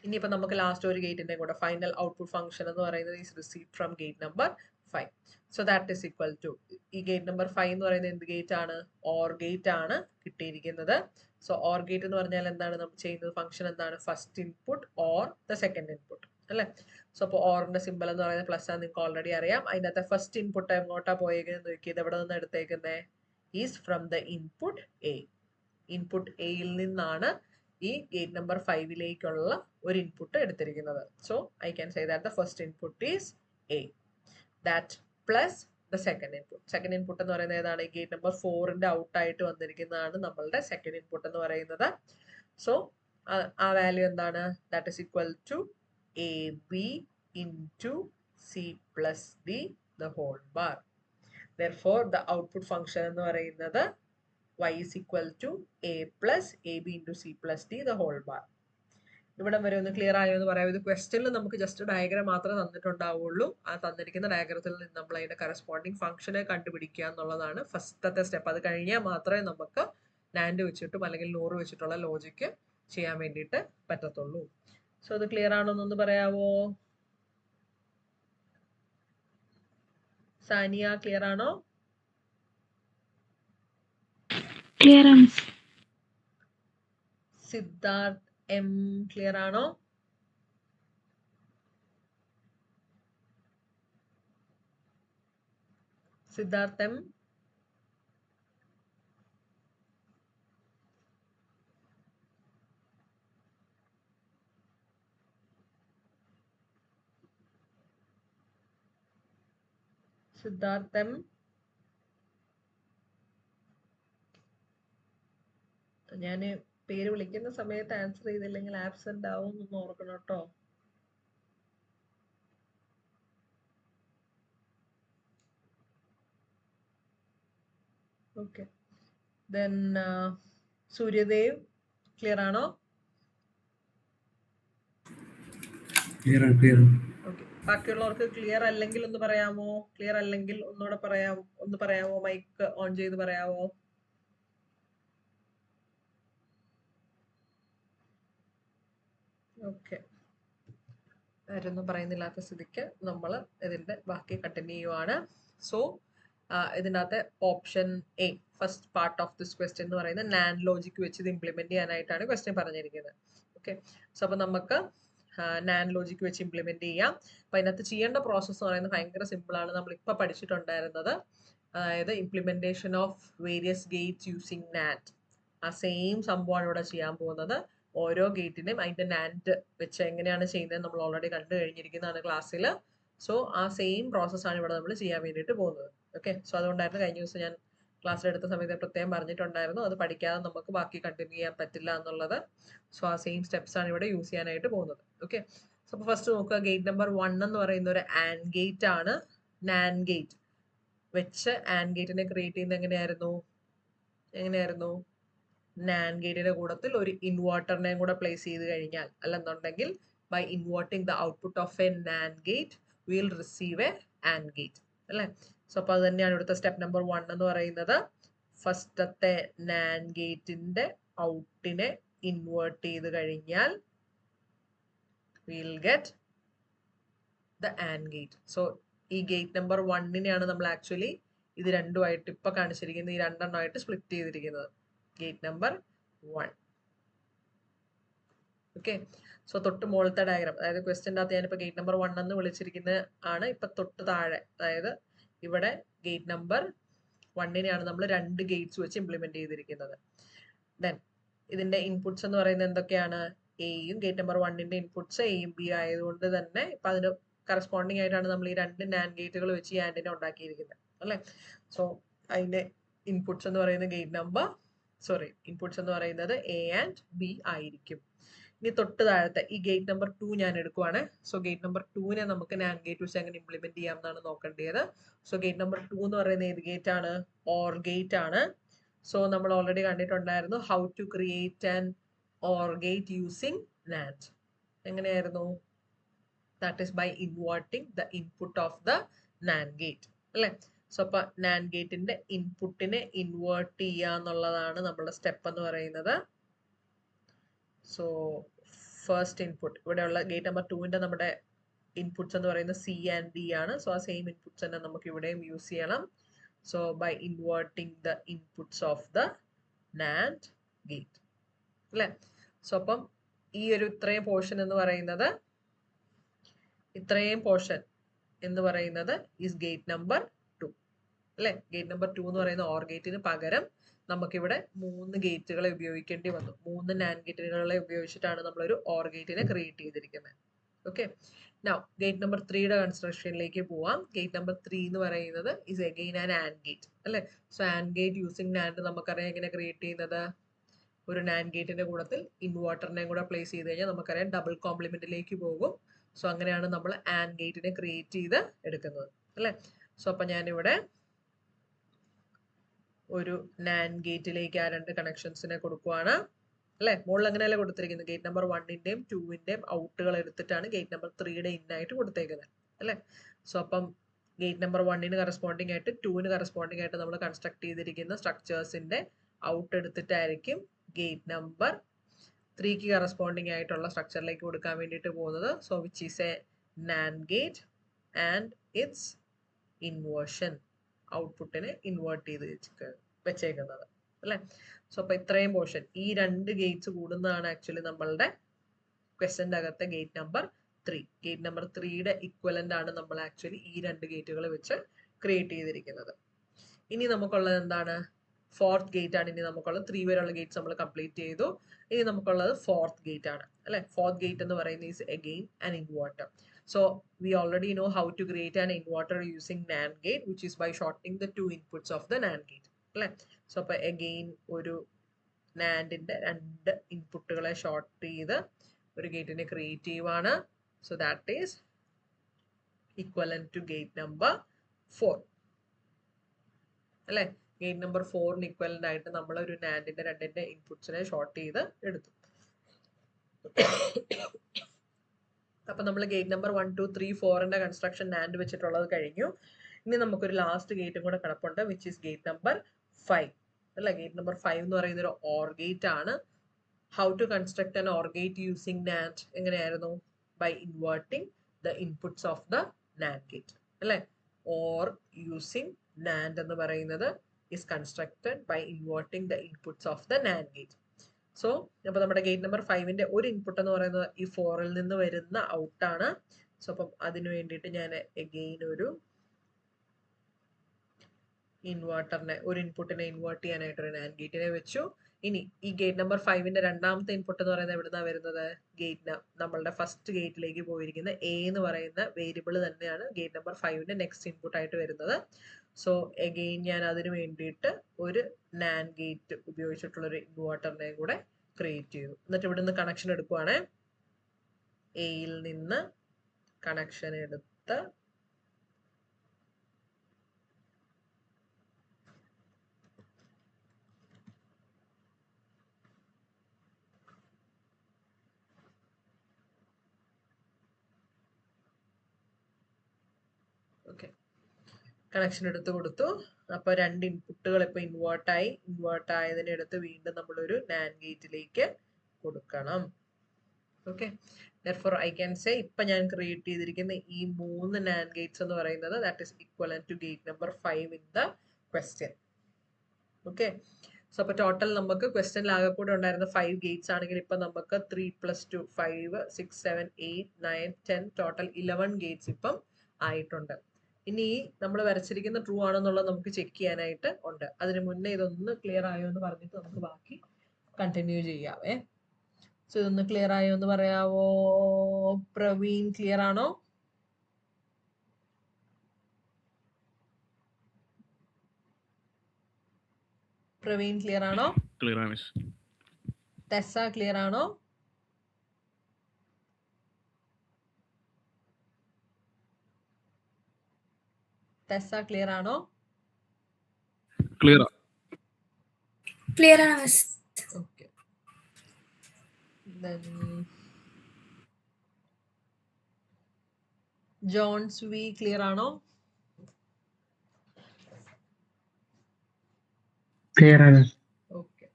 ഇനിയിപ്പോൾ നമുക്ക് ലാസ്റ്റ് ഒരു ഗേറ്റിന്റെ കൂടെ ഫൈനൽ ഔട്ട്പുട്ട് ഫംഗ്ഷൻ എന്ന് പറയുന്നത് is received from gate number 5. So that is equal to ഈ ഗേറ്റ് നമ്പർ 5 എന്ന് പറയുന്നത് എന്ത് ഗേറ്റ് ആണ്? ഓർ ഗേറ്റ് ആണ് കിട്ടിയിരിക്കുന്നത്. സോ ഓർ ഗേറ്റ് എന്ന് പറഞ്ഞാൽ എന്താണ് നമ്മൾ ചെയ്യുന്നത്? ഫംഗ്ഷൻ എന്താണ്? First input or the second input അല്ലേ? സോ അപ്പോൾ ഓറിന്റെ സിമ്പിൾ എന്ന് പറയുന്നത് പ്ലസ് ആണ്, നിങ്ങൾക്ക് ഓൾറെഡി അറിയാം. അതിനകത്തെ ഫസ്റ്റ് ഇൻപുട്ട് എങ്ങോട്ടാ പോയേക്കുന്നത് നോക്കിയത്? എവിടെ നിന്ന് എടുത്തേക്കുന്നത്? Is from the input A. Input എയിൽ നിന്നാണ് ഈ ഗേറ്റ് നമ്പർ 5ലേക്കുള്ള ഒരു ഇൻപുട്ട് എടുത്തിരിക്കുന്നത്. So I can say that the first input is A. That plus the second input. Second input എന്ന് പറയുന്നത് ഏതാണ്? ഗേറ്റ് നമ്പർ 4ന്റെ ഔട്ടായിട്ട് വന്നിരിക്കുന്നതാണ് നമ്മളുടെ സെക്കൻഡ് ഇൻപുട്ട് എന്ന് പറയുന്നത്. സോ ആ വാല്യൂ എന്താണ്? That is equal to A B into C plus D the whole bar. Therefore the output function എന്ന് പറയുന്നത് y is equal to a plus ab into c plus d the whole bar. ഇവിടം വരെ ഒന്ന് clear ആയോ എന്ന് പറയാം. ഇത് ക്വസ്റ്റ്യനിൽ നമുക്ക് ജസ്റ്റ് ഡയഗ്രാം മാത്രമേ തന്നിട്ടുണ്ടാവുള്ളൂ. ആ തന്നിരിക്കുന്ന ഡയഗ്രത്തിൽ നിന്ന് നമ്മൾ അതിന്റെ കറസ്പോണ്ടിങ് ഫംഗ്ഷനെ കണ്ടുപിടിക്കുക എന്നുള്ളതാണ് ഫസ്റ്റത്തെ സ്റ്റെപ്പ്. അത് കഴിഞ്ഞാൽ മാത്രമേ നമുക്ക് നാൻഡ് വെച്ചിട്ടും അല്ലെങ്കിൽ നൂറ് വെച്ചിട്ടുള്ള ലോജിക്ക് ചെയ്യാൻ വേണ്ടിയിട്ട് പറ്റത്തുള്ളൂ. സോ അത് ക്ലിയർ ആണോ എന്നൊന്ന് പറയാവോ? സാനിയ ക്ലിയർ ആണോ? ക്ലിയർ ആണ്. സിദ്ധാർത്ഥ് എം ക്ലിയർ ആണോ? സിദ്ധാർത്ഥ് എം സിദ്ധാർത്ഥ് എം ഞാൻ പേര് വിളിക്കുന്ന സമയത്ത് ആൻസർ ചെയ്തില്ലെങ്കിൽ ആബ്സെന്റ് ആവും എന്ന് ഓർക്കണം കേട്ടോ. ഓക്കെ, ദെൻ സൂര്യദേവ് ക്ലിയർ ആണോ? ഓക്കെ, ബാക്കിയുള്ളവർക്ക് ക്ലിയർ അല്ലെങ്കിൽ ഒന്ന് പറയാമോ? ക്ലിയർ അല്ലെങ്കിൽ ഒന്നുകൂടെ പറയാമോ? മൈക്ക് ഓൺ ചെയ്ത് പറയാമോ? ഓക്കെ, ആരൊന്നും പറയുന്നില്ലാത്ത സ്ഥിതിക്ക് നമ്മൾ ഇതിന്റെ ബാക്കി കണ്ടിന്യൂ ചെയ്യുവാണ്. സോ ഇതിൻ്റെ അകത്തെ option A first part of this question എന്ന് പറയുന്നത് നാൻഡ് ലോജിക്ക് വെച്ച് ഇത് ഇംപ്ലിമെന്റ് ചെയ്യാനായിട്ടാണ് ക്വസ്റ്റ്യൻ പറഞ്ഞിരിക്കുന്നത്. ഓക്കെ, സോ അപ്പോൾ നമുക്ക് നാൻഡ് ലോജിക്ക് വെച്ച് ഇംപ്ലിമെന്റ് ചെയ്യാം. അപ്പോൾ അതിനകത്ത് ചെയ്യേണ്ട പ്രോസസ്സ് എന്ന് പറയുന്നത് ഭയങ്കര സിമ്പിളാണ്. നമ്മളിപ്പോൾ പഠിച്ചിട്ടുണ്ടായിരുന്നത് അതായത് implementation of various gates using NAND. ആ സെയിം സംഭവമാണ് ഇവിടെ ചെയ്യാൻ പോകുന്നത്. ഓരോ ഗേറ്റിനും അതിന്റെ നാൻഡ് വെച്ച് എങ്ങനെയാണ് ചെയ്യുന്നത് നമ്മൾ ഓൾറെഡി കണ്ടു കഴിഞ്ഞിരിക്കുന്നതാണ് ക്ലാസ്സിൽ. സോ ആ സെയിം പ്രോസസ്സാണ് ഇവിടെ നമ്മൾ ചെയ്യാൻ വേണ്ടിയിട്ട് പോകുന്നത്. ഓക്കെ, സോ അതുകൊണ്ടായിരുന്നു കഴിഞ്ഞ ദിവസം ഞാൻ ക്ലാസ്സിലെടുത്ത സമയത്ത് പ്രത്യേകം പറഞ്ഞിട്ടുണ്ടായിരുന്നു അത് പഠിക്കാതെ നമുക്ക് ബാക്കി കണ്ടിന്യൂ ചെയ്യാൻ പറ്റില്ല എന്നുള്ളത്. സോ ആ സെയിം സ്റ്റെപ്സ് ആണ് ഇവിടെ യൂസ് ചെയ്യാനായിട്ട് പോകുന്നത്. ഓക്കെ, സോ അപ്പോൾ ഫസ്റ്റ് നോക്കുക, ഗേറ്റ് നമ്പർ 1 എന്ന് പറയുന്ന ഒരു ആൻഡ് ഗേറ്റ് ആണ്. നാൻഡ് ഗേറ്റ് വെച്ച് ആൻഡ് ഗേറ്റിനെ ക്രിയേറ്റ് ചെയ്യുന്നത് എങ്ങനെയായിരുന്നു? നാൻഡ് ഗേറ്റിന്റെ കൂടത്തിൽ ഒരു ഇൻവെർട്ടറിനെയും കൂടെ പ്ലേസ് ചെയ്ത് കഴിഞ്ഞാൽ, അല്ലെന്നുണ്ടെങ്കിൽ by inverting the output of a NAND gate will receive a and gate അല്ലേ? സോ അപ്പോൾ അത് തന്നെയാണ് ഇവിടുത്തെ സ്റ്റെപ്പ് നമ്പർ 1 എന്ന് പറയുന്നത്. ഫസ്റ്റത്തെ നാൻഡ് ഗേറ്റിന്റെ ഔട്ടിനെ ഇൻവേർട്ട് ചെയ്ത് കഴിഞ്ഞാൽ will get the and gate. So ഈ ഗേറ്റ് നമ്പർ 1നെയാണ് നമ്മൾ ആക്ച്വലി ഇത് രണ്ടുമായിട്ട് ഇപ്പൊ കാണിച്ചിരിക്കുന്നത്, ഈ രണ്ടെണ്ണമായിട്ട് സ്പ്ലിറ്റ് ചെയ്തിരിക്കുന്നത്. Gate number 1. ഓക്കെ, സോ തൊട്ട് മുകളിലത്തെ ഡയഗ്രാം, അതായത് ക്വസ്റ്റ്യൻ്റെ അകത്ത് ഞാനിപ്പോൾ ഗേറ്റ് നമ്പർ 1 എന്ന് വിളിച്ചിരിക്കുന്നത് ആണ്. ഇപ്പൊ തൊട്ട് താഴെ, അതായത് ഇവിടെ ഗേറ്റ് നമ്പർ 1നെയാണ് നമ്മൾ രണ്ട് ഗേറ്റ്സ് വെച്ച് ഇംപ്ലിമെന്റ് ചെയ്തിരിക്കുന്നത്. ദെൻ ഇതിന്റെ ഇൻപുട്സ് എന്ന് പറയുന്നത് എന്തൊക്കെയാണ്? എയും ഗേറ്റ് നമ്പർ 1ന്റെ ഇൻപുട്സ് എയും ബി ആയതുകൊണ്ട് തന്നെ ഇപ്പൊ അതിന് കറസ്പോണ്ടിങ് ആയിട്ടാണ് നമ്മൾ ഈ രണ്ട് നാൻഡ് ഗേറ്റുകൾ വെച്ച് ഈ ആൻഡിനെ ഉണ്ടാക്കിയിരിക്കുന്നത് അല്ലേ? സോ അതിന്റെ ഇൻപുട്സ് എന്ന് പറയുന്നത് ഇൻപുട്സ് എന്ന് പറയുന്നത് എ ആൻഡ് ബി ആയിരിക്കും. ഇനി തൊട്ട് താഴത്തെ ഈ ഗേറ്റ് നമ്പർ 2 ഞാൻ എടുക്കുവാണ്. സോ ഗേറ്റ് നമ്പർ 2നെ നമുക്ക് നാൻഡ് ഗേറ്റ് വെച്ച് എങ്ങനെ ഇംപ്ലിമെന്റ് ചെയ്യാം എന്നാണ് നോക്കേണ്ടത്. സോ ഗേറ്റ് നമ്പർ 2 എന്ന് പറയുന്നത് ഏത് ഗേറ്റ് ആണ്? ഓർ ഗേറ്റ് ആണ്. സോ നമ്മൾ ഓൾറെഡി കണ്ടിട്ടുണ്ടായിരുന്നു how to create an or gate using NAND. എങ്ങനെയായിരുന്നു? That is by inverting the input of the NAND gate അല്ലേ? സോ അപ്പൊ നാൻഡ് ഗേറ്റിന്റെ ഇൻപുട്ടിനെ ഇൻവേർട്ട് ചെയ്യുക എന്നുള്ളതാണ് നമ്മുടെ സ്റ്റെപ്പ് എന്ന് പറയുന്നത്. സോ ഫസ്റ്റ് ഇൻപുട്ട് ഇവിടെയുള്ള ഗേറ്റ് നമ്പർ 2ന്റെ നമ്മുടെ ഇൻപുട്സ് എന്ന് പറയുന്നത് സി ആൻഡ് ഡി ആണ്. സോ ആ സെയിം ഇൻപുട്സ് തന്നെ നമുക്ക് ഇവിടെയും യൂസ് ചെയ്യണം. So by inverting the inputs of the NAND gate. അല്ലേ? സോ അപ്പം ഈ ഒരു ഇത്രയും പോർഷൻ എന്ന് പറയുന്നത് is gate number 2. അല്ലേ? ഗേറ്റ് നമ്പർ 2 എന്ന് പറയുന്ന OR ഗേറ്റിന് പകരം നമുക്കിവിടെ 3 ഗേറ്റുകളെ ഉപയോഗിക്കേണ്ടി വന്നു. 3 NAND ഗേറ്റുകളെ ഉപയോഗിച്ചിട്ടാണ് നമ്മളൊരു OR ഗേറ്റിനെ ക്രിയേറ്റ് ചെയ്തിരിക്കുന്നത്. ഓക്കെ. നൗ ഗേറ്റ് നമ്പർ 3യുടെ കൺസ്ട്രക്ഷനിലേക്ക് പോവാം. ഗേറ്റ് നമ്പർ 3 എന്ന് പറയുന്നത് is again an AND gate. അല്ലേ? So AND gate using NAND നമുക്കറിയാം എങ്ങനെ ക്രിയേറ്റ് ചെയ്യുന്നത്. ഒരു NAND ഗേറ്റിന്റെ കൂടത്തിൽ ഇൻവെർട്ടറിനെ കൂടെ പ്ലേസ് ചെയ്ത് കഴിഞ്ഞാൽ നമുക്കറിയാം ഡബിൾ കോംപ്ലിമെന്റിലേക്ക് പോകും. സോ അങ്ങനെയാണ് നമ്മൾ AND ഗേറ്റിനെ ക്രിയേറ്റ് ചെയ്ത് എടുക്കുന്നത്. അല്ലേ? സോ അപ്പൊ ഞാനിവിടെ ഒരു NAND ഗേറ്റിലേക്ക് ആ 2 കണക്ഷൻസിനെ കൊടുക്കുവാണ്. അല്ലെ? മുകളിൽ അങ്ങനെയല്ല കൊടുത്തിരിക്കുന്നത്. ഗേറ്റ് നമ്പർ 1ന്റെയും 2ന്റെയും ഔട്ടുകൾ എടുത്തിട്ടാണ് ഗേറ്റ് നമ്പർ 3യുടെ ഇന്നായിട്ട് കൊടുത്തേക്കുന്നത്. അല്ലെ? സോ അപ്പം ഗേറ്റ് നമ്പർ 1ന് കറസ്പോണ്ടിങ് ആയിട്ട് 2ന് കറസ്പോണ്ടിങ് ആയിട്ട് നമ്മൾ കൺസ്ട്രക്ട് ചെയ്തിരിക്കുന്ന സ്ട്രക്ചേഴ്സിന്റെ ഔട്ട് എടുത്തിട്ടായിരിക്കും ഗേറ്റ് നമ്പർ 3ക്ക് കറസ്പോണ്ടിങ് ആയിട്ടുള്ള സ്ട്രക്ചറിലേക്ക് കൊടുക്കാൻ വേണ്ടിയിട്ട് പോകുന്നത്. So which is A NAND gate and it's inversion, ഔട്ട്പുട്ടിനെ ഇൻവേർട്ട് ചെയ്ത് വെച്ചേക്കുന്നത്. അല്ലെ? സോ അപ്പൊ ഇത്രയും പോർഷൻ ഈ 2 ഗേറ്റ്സ് കൂടുന്നതാണ് ആക്ച്വലി നമ്മളുടെ ക്വസ്റ്റ്യൻ്റെ അകത്തെ ഗേറ്റ് നമ്പർ 3. ഗേറ്റ് നമ്പർ 3യുടെ ഇക്വലന്റ് ആണ് നമ്മൾ ആക്ച്വലി ഈ 2 ഗേറ്റുകൾ വെച്ച് ക്രിയേറ്റ് ചെയ്തിരിക്കുന്നത്. ഇനി നമുക്കുള്ളത് എന്താണ്? 4th ഗേറ്റ് ആണ് ഇനി നമുക്കുള്ളത്. 3 വരെയുള്ള ഗേറ്റ്സ് നമ്മൾ കംപ്ലീറ്റ് ചെയ്തു. ഇനി നമുക്കുള്ളത് 4th ഗേറ്റ് ആണ്. അല്ലെ? 4th ഗേറ്റ് എന്ന് പറയുന്നത് is again an inverter. So we already know how to create an inverter using NAND gate, which is by shorting the 2 inputs of the NAND gate. അല്ലേ? So അപ്പൊ again ഒരു NANDന്റെ 2 ഇൻപുട്ടുകളെ short ചെയ്ത് ഒരു ഗേറ്റിനെ ക്രിയേറ്റ് ചെയ്യുവാണ്. So that is equivalent to gate number 4. അല്ലെ? ഗേറ്റ് നമ്പർ 4ന് ഈക്വലന്റ് ആയിട്ട് നമ്മൾ ഒരു NANDന്റെ 2ന്റെ ഇൻപുട്സിനെ ഷോർട്ട് ചെയ്ത് എടുത്തു. അപ്പൊ നമ്മൾ ഗേറ്റ് നമ്പർ 1, 2, 3, 4ന്റെ കൺസ്ട്രക്ഷൻ NAND വെച്ചിട്ടുള്ളത് കഴിഞ്ഞു. ഇനി നമുക്കൊരു ലാസ്റ്റ് ഗേറ്റും കൂടെ കിടപ്പുണ്ട്, വിച്ച് ഈസ് ഗേറ്റ് നമ്പർ 5. അല്ല, ഗേറ്റ് നമ്പർ 5 എന്ന് പറയുന്ന ഒരു OR ഗേറ്റ് ആണ്. How to construct an OR gate using NAND എങ്ങനെയായിരുന്നു? By inverting the inputs of the NAND gate. അല്ലെ? OR യൂസിങ് NAND എന്ന് പറയുന്നത് is constructed by inverting the inputs of the NAND gate. So അപ്പോൾ നമ്മുടെ gate number 5ന്റെ ഒരു input എന്ന് പറയുന്നത് ഈ 4ൽ നിന്ന് വരുന്ന ഔട്ടാണ്. സോ അപ്പം അതിനു വേണ്ടിയിട്ട് ഞാൻ അഗെയിൻ ഒരു ഇൻവെർട്ടറിനെ, ഒരു ഇൻപുട്ടിനെ ഇൻവേർട്ട് ചെയ്യാനായിട്ട് ഒരു NAND ഗേറ്റിനെ വെച്ചു. ഇനി ഈ ഗേറ്റ് നമ്പർ 5ന്റെ രണ്ടാമത്തെ ഇൻപുട്ട് എന്ന് പറയുന്നത് എവിടുന്നാണ് വരുന്നത്? നമ്മളുടെ ഫസ്റ്റ് ഗേറ്റിലേക്ക് പോയിരിക്കുന്ന A എന്ന് പറയുന്ന വേരിയബിൾ തന്നെയാണ് ഗേറ്റ് നമ്പർ 5ന്റെ നെക്സ്റ്റ് ഇൻപുട്ട് ആയിട്ട് വരുന്നത്. സോ അഗെയിൻ ഞാൻ അതിനു വേണ്ടിയിട്ട് ഒരു NAND ഗേറ്റ് ഉപയോഗിച്ചിട്ടുള്ള ഒരു ഇൻവെർട്ടറിനെ കൂടെ ക്രിയേറ്റ് ചെയ്തു. എന്നിട്ട് ഇവിടെ നിന്ന് കണക്ഷൻ എടുക്കുവാണ്. എയിൽ നിന്ന് കണക്ഷൻ എടുത്ത് കണക്ഷൻ എടുത്ത് കൊടുത്തു. അപ്പൊ 2 ഇൻപുട്ടുകൾ ഇപ്പൊ ഇൻവേർട്ട് ആയതിനെ എടുത്ത് വീണ്ടും നമ്മളൊരു NAND ഗേറ്റിലേക്ക് കൊടുക്കണം. Okay, therefore I can say ഇപ്പൊ ഞാൻ ക്രിയേറ്റ് ചെയ്തിരിക്കുന്ന ഈ 3 NAND ഗേറ്റ്സ് എന്ന് പറയുന്നത് that is equivalent to gate number 5 in the question. Okay, so അപ്പൊ ടോട്ടൽ നമുക്ക് ക്വസ്റ്റ്യനിൽ ആകെ കൂടെ ഉണ്ടായിരുന്ന 5 ഗേറ്റ്സ് ആണെങ്കിൽ ഇപ്പൊ നമുക്ക് 3 + 2 5 6 7 8 9 10 ടോട്ടൽ 11 ഗേറ്റ്സ് ഇപ്പം ആയിട്ടുണ്ട്. ഇനി നമ്മൾ വരച്ചിരിക്കുന്ന ട്രൂ ആണെന്നുള്ളത് നമുക്ക് ചെക്ക് ചെയ്യാനായിട്ട് ഉണ്ട്. അതിന് മുന്നേ ഇതൊന്ന് ക്ലിയർ ആയോ എന്ന് പറഞ്ഞിട്ട് നമുക്ക് ബാക്കി കണ്ടിന്യൂ ചെയ്യാവേ. സോ ഇതൊന്ന് ക്ലിയർ ആയോ എന്ന് പറയാവോ? പ്രവീൺ ക്ലിയർ ആണോ? പ്രവീൺ ക്ലിയർ ആണോ? ക്ലിയർ ആണ്. ടെസ്സ ക്ലിയർ ആണോ? ടെസ്സ ക്ലിയർ ആണോ? ക്ലിയർ ക്ലിയർ ആണ് miss. Okay, then Jones V clear ആണോ? ക്ലിയർ ആണ്. ഓക്കെ,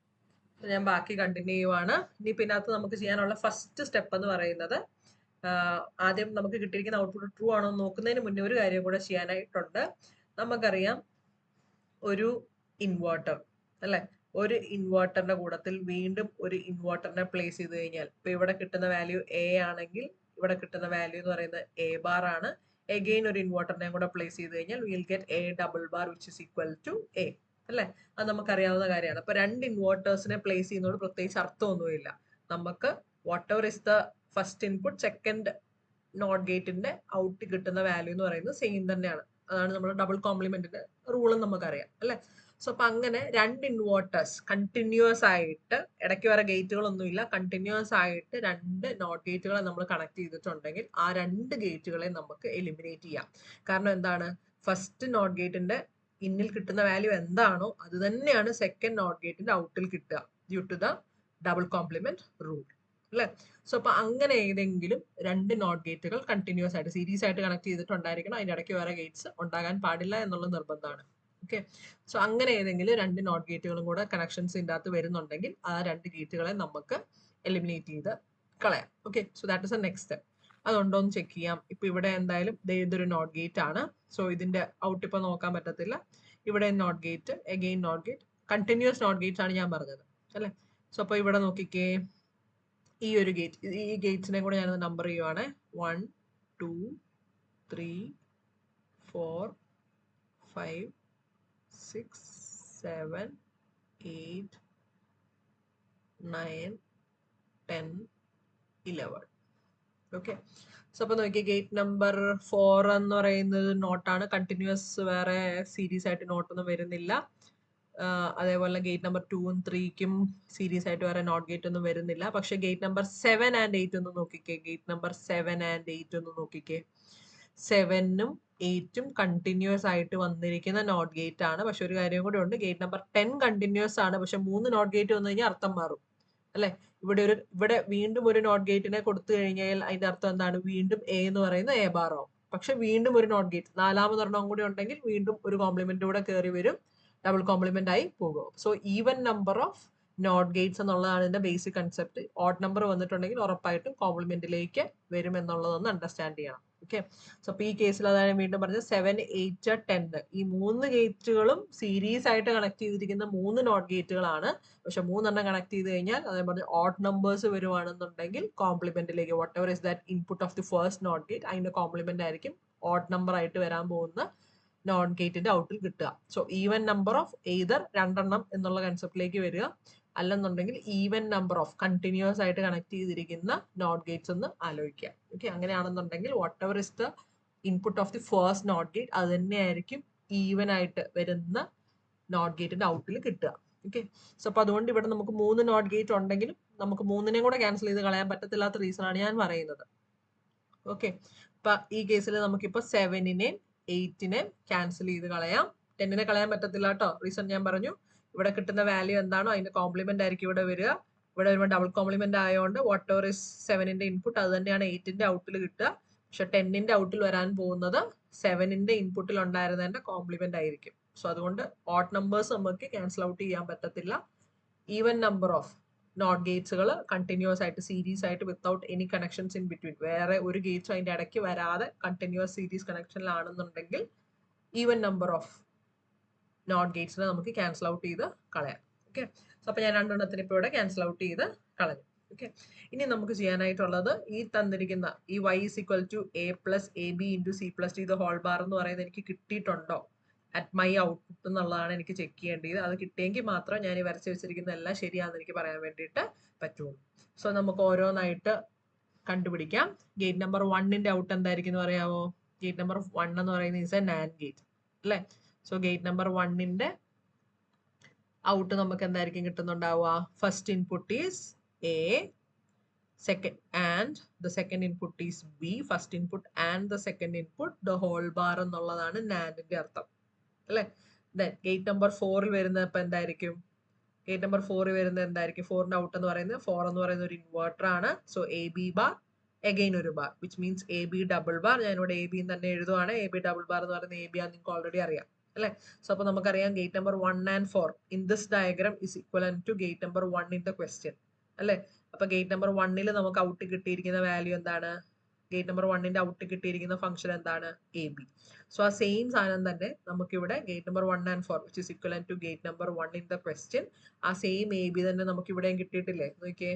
ഞാൻ ബാക്കി കണ്ടിന്യൂ ചെയ്യുവാണ്. ഇനി പിന്നകത്ത് നമുക്ക് ചെയ്യാനുള്ള ഫസ്റ്റ് സ്റ്റെപ്പ് എന്ന് പറയുന്നത് ആദ്യം നമുക്ക് കിട്ടിയിരിക്കുന്ന ഔട്ട്പുട്ട് ട്രൂ ആണോ എന്ന് നോക്കുന്നതിന് മുന്നേ ഒരു കാര്യം കൂടെ ചെയ്യാനായിട്ടുണ്ട്. നമുക്കറിയാം ഒരു ഇൻവേർട്ടർ അല്ലെ, ഒരു ഇൻവേർട്ടറിന്റെ കൂടത്തിൽ വീണ്ടും ഒരു ഇൻവേർട്ടറിനെ പ്ലേസ് ചെയ്ത് കഴിഞ്ഞാൽ ഇപ്പൊ ഇവിടെ കിട്ടുന്ന വാല്യൂ എ ആണെങ്കിൽ ഇവിടെ കിട്ടുന്ന വാല്യൂ എന്ന് പറയുന്നത് എ ബാർ ആണ്. എഗെയിൻ ഒരു ഇൻവേർട്ടറിനെ കൂടെ പ്ലേസ് ചെയ്ത് കഴിഞ്ഞാൽ will get A double bar which is equal to A അല്ലെ. അത് നമുക്കറിയാവുന്ന കാര്യമാണ്. അപ്പൊ രണ്ട് ഇൻവേർട്ടേഴ്സിനെ പ്ലേസ് ചെയ്യുന്നതോട് പ്രത്യേകിച്ച് അർത്ഥമൊന്നുമില്ല. നമുക്ക് whatever is the first input second not ഗേറ്റിന്റെ ഔട്ട് കിട്ടുന്ന വാല്യൂ എന്ന് പറയുന്നത് സെയിം തന്നെയാണ്. അതാണ് നമ്മുടെ ഡബിൾ കോംപ്ലിമെന്റിന്റെ റൂളും നമുക്കറിയാം അല്ലെ. സോ അപ്പൊ അങ്ങനെ രണ്ട് ഇൻവേർട്ടേഴ്സ് കണ്ടിന്യൂസ് ആയിട്ട്, ഇടയ്ക്ക് വേറെ ഗേറ്റുകളൊന്നുമില്ല, കണ്ടിന്യൂസ് ആയിട്ട് രണ്ട് നോട്ട് ഗേറ്റുകളെ നമ്മൾ കണക്ട് ചെയ്തിട്ടുണ്ടെങ്കിൽ ആ രണ്ട് ഗേറ്റുകളെ നമുക്ക് എലിമിനേറ്റ് ചെയ്യാം. കാരണം എന്താണ്, ഫസ്റ്റ് നോട്ട് ഗേറ്റിന്റെ ഇന്നിൽ കിട്ടുന്ന വാല്യൂ എന്താണോ അത് തന്നെയാണ് സെക്കൻഡ് നോട്ട് ഗേറ്റിന്റെ ഔട്ടിൽ കിട്ടുക, due to the double complement rule അല്ലെ. സോ അപ്പൊ അങ്ങനെ ഏതെങ്കിലും രണ്ട് നോട്ട് ഗേറ്റുകൾ കണ്ടിന്യൂസ് ആയിട്ട് സീരീസ് ആയിട്ട് കണക്ട് ചെയ്തിട്ടുണ്ടായിരിക്കണം, അതിന്റെ ഇടയ്ക്ക് വേറെ ഗേറ്റ്സ് ഉണ്ടാകാൻ പാടില്ല എന്നുള്ള നിർബന്ധമാണ്. ഓക്കെ, സോ അങ്ങനെ ഏതെങ്കിലും രണ്ട് നോട്ട് ഗേറ്റുകളും കൂടെ കണക്ഷൻസ് ഇതിൻ്റെ അകത്ത് വരുന്നുണ്ടെങ്കിൽ ആ രണ്ട് ഗേറ്റുകളെ നമുക്ക് എലിമിനേറ്റ് ചെയ്ത് കളയാം. Okay, so that is a next step. അതുണ്ടോ എന്ന് ചെക്ക് ചെയ്യാം. ഇപ്പൊ ഇവിടെ എന്തായാലും ഇതൊരു നോട്ട് ഗേറ്റ് ആണ്. സോ ഇതിന്റെ ഔട്ട് ഇപ്പൊ നോക്കാൻ പറ്റത്തില്ല. ഇവിടെ not gate, again not gate, continuous not gates ആണ് ഞാൻ പറഞ്ഞത് അല്ലെ. സോ അപ്പൊ ഇവിടെ നോക്കിക്കേ, ഈ ഒരു ഗേറ്റ്, ഈ ഗേറ്റ്സിനെ കൂടെ ഞാൻ നമ്പർ ചെയ്യുവാണ്. 1 2 3 4 5 6 7 8 9 10 11. ഓക്കെ, സോ അപ്പൊ നോക്കിയ ഗേറ്റ് നമ്പർ 4 എന്ന് പറയുന്നത് നോട്ടാണ്, കണ്ടിന്യൂസ് വേറെ സീരീസ് ആയിട്ട് നോട്ടൊന്നും വരുന്നില്ല. അതേപോലെ ഗേറ്റ് നമ്പർ 2ഉം 3ക്കും സീരീസ് ആയിട്ട് വേറെ നോട്ട് ഗേറ്റ് ഒന്നും വരുന്നില്ല. പക്ഷെ ഗേറ്റ് നമ്പർ 7 ആൻഡ് 8 ഒന്ന് നോക്കിക്കേ. ഗേറ്റ് നമ്പർ 7 ആൻഡ് 8 ഒന്ന് നോക്കിക്കേ. 7ഉം 8ഉം കണ്ടിന്യൂസ് ആയിട്ട് വന്നിരിക്കുന്ന നോട്ട് ഗേറ്റ് ആണ്. പക്ഷെ ഒരു കാര്യം കൂടെ ഉണ്ട്, ഗേറ്റ് നമ്പർ 10 കണ്ടിന്യൂസ് ആണ്. പക്ഷെ 3 നോട്ട് ഗേറ്റ് വന്നു കഴിഞ്ഞാൽ അർത്ഥം മാറും അല്ലെ. ഇവിടെ വീണ്ടും ഒരു നോട്ട് ഗേറ്റിനെ കൊടുത്തു കഴിഞ്ഞാൽ അതിന്റെ അർത്ഥം എന്താണ്, വീണ്ടും എ എന്ന് പറയുന്നത് എ ബാർ ആവും. പക്ഷെ വീണ്ടും ഒരു നോട്ട് ഗേറ്റ്, നാലാമതൊരെണ്ണം കൂടി ഉണ്ടെങ്കിൽ വീണ്ടും ഒരു കോംപ്ലിമെന്റ് കൂടെ കയറി വരും, ഡബിൾ കോംപ്ലിമെന്റ് ആയി പോകും. So even number of not gates എന്നുള്ളതാണ് ഇതിന്റെ ബേസിക് കൺസെപ്റ്റ്. ഓഡ് നമ്പർ വന്നിട്ടുണ്ടെങ്കിൽ ഉറപ്പായിട്ടും കോംപ്ലിമെന്റിലേക്ക് വരും എന്നുള്ളതൊന്ന് അണ്ടർസ്റ്റാൻഡ് ചെയ്യണം. ഓക്കെ, സോ അപ്പൊ ഈ കേസിൽ അതാണ് വീണ്ടും പറഞ്ഞത് 7 8 10 ഈ മൂന്ന് ഗേറ്റുകളും സീരീസ് ആയിട്ട് കണക്ട് ചെയ്തിരിക്കുന്ന മൂന്ന് നോട്ട് ഗേറ്റുകളാണ്. പക്ഷെ മൂന്നെണ്ണം കണക്ട് ചെയ്ത് കഴിഞ്ഞാൽ അതേപോലെ ഓഡ് നമ്പേഴ്സ് വരുവാണെന്നുണ്ടെങ്കിൽ കോംപ്ലിമെന്റിലേക്ക് whatever is that input of the first not gate അതിന്റെ കോംപ്ലിമെന്റ് ആയിരിക്കും ഓഡ് നമ്പർ ആയിട്ട് വരാൻ പോകുന്ന നോട്ട് ഗേറ്റിന്റെ ഔട്ടിൽ കിട്ടുക. So even number of either രണ്ടെണ്ണം എന്നുള്ള കൺസെപ്റ്റിലേക്ക് വരിക, അല്ലെന്നുണ്ടെങ്കിൽ ഈവൻ നമ്പർ ഓഫ് കണ്ടിന്യൂസ് ആയിട്ട് കണക്ട് ചെയ്തിരിക്കുന്ന നോട്ട് ഗേറ്റ്സ് എന്ന് ആലോചിക്കുക. ഓക്കെ, അങ്ങനെയാണെന്നുണ്ടെങ്കിൽ whatever is the input of the first not gate അത് തന്നെയായിരിക്കും ഈവൻ ആയിട്ട് വരുന്ന നോട്ട് ഗേറ്റിന്റെ ഔട്ടിൽ കിട്ടുക. ഓക്കെ, സോ അപ്പൊ അതുകൊണ്ട് ഇവിടെ നമുക്ക് 3 നോട്ട് ഗേറ്റ് ഉണ്ടെങ്കിലും നമുക്ക് 3നെയും കൂടെ ക്യാൻസൽ ചെയ്ത് കളയാൻ പറ്റത്തില്ലാത്ത റീസൺ ആണ് ഞാൻ പറയുന്നത്. ഓക്കെ, അപ്പൊ ഈ കേസിൽ നമുക്കിപ്പോ 7നെയും 8നെയും ക്യാൻസൽ ചെയ്ത് കളയാം. 10നെ കളയാൻ പറ്റത്തില്ല കേട്ടോ. റീസൺ ഞാൻ പറഞ്ഞു, ഇവിടെ കിട്ടുന്ന വാല്യൂ എന്താണോ അതിന്റെ കോംപ്ലിമെന്റ് ആയിരിക്കും ഇവിടെ വരിക. ഇവിടെ വരുമ്പോൾ ഡബിൾ കോംപ്ലിമെന്റ് ആയതുകൊണ്ട് വാട്ട് എവർ ഇസ് 7ന്റെ ഇൻപുട്ട് അത് തന്നെയാണ് 8ന്റെ ഔട്ടിൽ കിട്ടുക. പക്ഷെ 10ന്റെ ഔട്ടിൽ വരാൻ പോകുന്നത് 7ന്റെ ഇൻപുട്ടിൽ ഉണ്ടായിരുന്നതിന്റെ കോംപ്ലിമെന്റ് ആയിരിക്കും. സോ അതുകൊണ്ട് ഓഡ് നമ്പേഴ്സ് നമുക്ക് ക്യാൻസൽ ഔട്ട് ചെയ്യാൻ പറ്റത്തില്ല. ഈവൻ നമ്പർ ഓഫ് നോട്ട് ഗേറ്റ്സുകൾ കണ്ടിന്യൂസ് ആയിട്ട് സീരീസ് ആയിട്ട് without any connections in between, വേറെ ഒരു ഗേറ്റ്സ് അതിന്റെ ഇടയ്ക്ക് വരാതെ കണ്ടിന്യൂസ് സീരീസ് കണക്ഷനിലാണെന്നുണ്ടെങ്കിൽ ഈവൻ നമ്പർ ഓഫ് നോട്ട് ഗേറ്റ്സിനെ നമുക്ക് ക്യാൻസൽ ഔട്ട് ചെയ്ത് കളയാം. ഓക്കെ, സോ അപ്പൊ ഞാൻ രണ്ടെണ്ണത്തിന് ഇപ്പോൾ ഇവിടെ ക്യാൻസൽ ഔട്ട് ചെയ്ത് കളഞ്ഞു. ഓക്കെ, ഇനി നമുക്ക് ചെയ്യാനായിട്ടുള്ളത് ഈ തന്നിരിക്കുന്ന ഈ y is equal to a plus ab into c plus d the whole bar എന്ന് പറയുന്നത് എനിക്ക് കിട്ടിയിട്ടുണ്ടോ അറ്റ് മൈ ഔട്ട്പുട്ട് എന്നുള്ളതാണ് എനിക്ക് ചെക്ക് ചെയ്യേണ്ടത്. അത് കിട്ടിയെങ്കിൽ മാത്രം ഞാൻ ഈ വരച്ച് വെച്ചിരിക്കുന്ന എല്ലാം ശരിയാണെന്ന് എനിക്ക് പറയാൻ വേണ്ടിയിട്ട് പറ്റുള്ളൂ. സോ നമുക്ക് ഓരോന്നായിട്ട് കണ്ടുപിടിക്കാം. ഗേറ്റ് നമ്പർ 1ന്റെ ഔട്ട് എന്തായിരിക്കും എന്ന് പറയാമോ? ഗേറ്റ് നമ്പർ 1 എന്ന് പറയുന്നത് ഈസ് എ നാൻഡ് ഗേറ്റ് അല്ലേ. സോ ഗേറ്റ് നമ്പർ 1ന്റെ ഔട്ട് നമുക്ക് എന്തായിരിക്കും കിട്ടുന്നുണ്ടാവുക? First input is A, second and the second input is b, first input and the second input the whole bar എന്നുള്ളതാണ് നാൻഡിന്റെ അർത്ഥം അല്ലേ. ദെൻ ഗേറ്റ് നമ്പർ 4ൽ വരുന്നത് ഇപ്പൊ എന്തായിരിക്കും? ഗേറ്റ് നമ്പർ 4 വരുന്നത് എന്തായിരിക്കും? 4ന്റെ ഔട്ട് എന്ന് പറയുന്നത് 4 എന്ന് പറയുന്ന ഒരു ഇൻവേർട്ടർ ആണ്. So A B bar again ഒരു bar which means A B double bar. ഞാൻ ഇവിടെ എ ബി തന്നെ എഴുതുവാണ്. എ ബി ഡബിൾ ബാർ എന്ന് പറയുന്നത് എ ബി ആണെന്ന് നിങ്ങൾക്ക് ഓൾറെഡി അറിയാം അല്ലേ. സോ അപ്പൊ നമുക്കറിയാം gate number 1 and 4 in this diagram is equivalent to gate number 1 in the question അല്ലേ. അപ്പൊ ഗേറ്റ് നമ്പർ 1ൽ നമുക്ക് ഔട്ട് കിട്ടിയിരിക്കുന്ന വാല്യൂ എന്താണ്? ഗേറ്റ് നമ്പർ 1ന്റെ ഔട്ട് കിട്ടിയിരിക്കുന്ന ഫംഗ്ഷൻ എന്താണ്? A B. സോ ആ സെയിം സാധനം തന്നെ നമുക്കിവിടെ gate number 1 and 4 which is equivalent to gate number 1 in the question. ആ സെയിം എ ബി തന്നെ നമുക്ക് ഇവിടെയും കിട്ടിയിട്ടില്ലേ? നോക്കിയേ,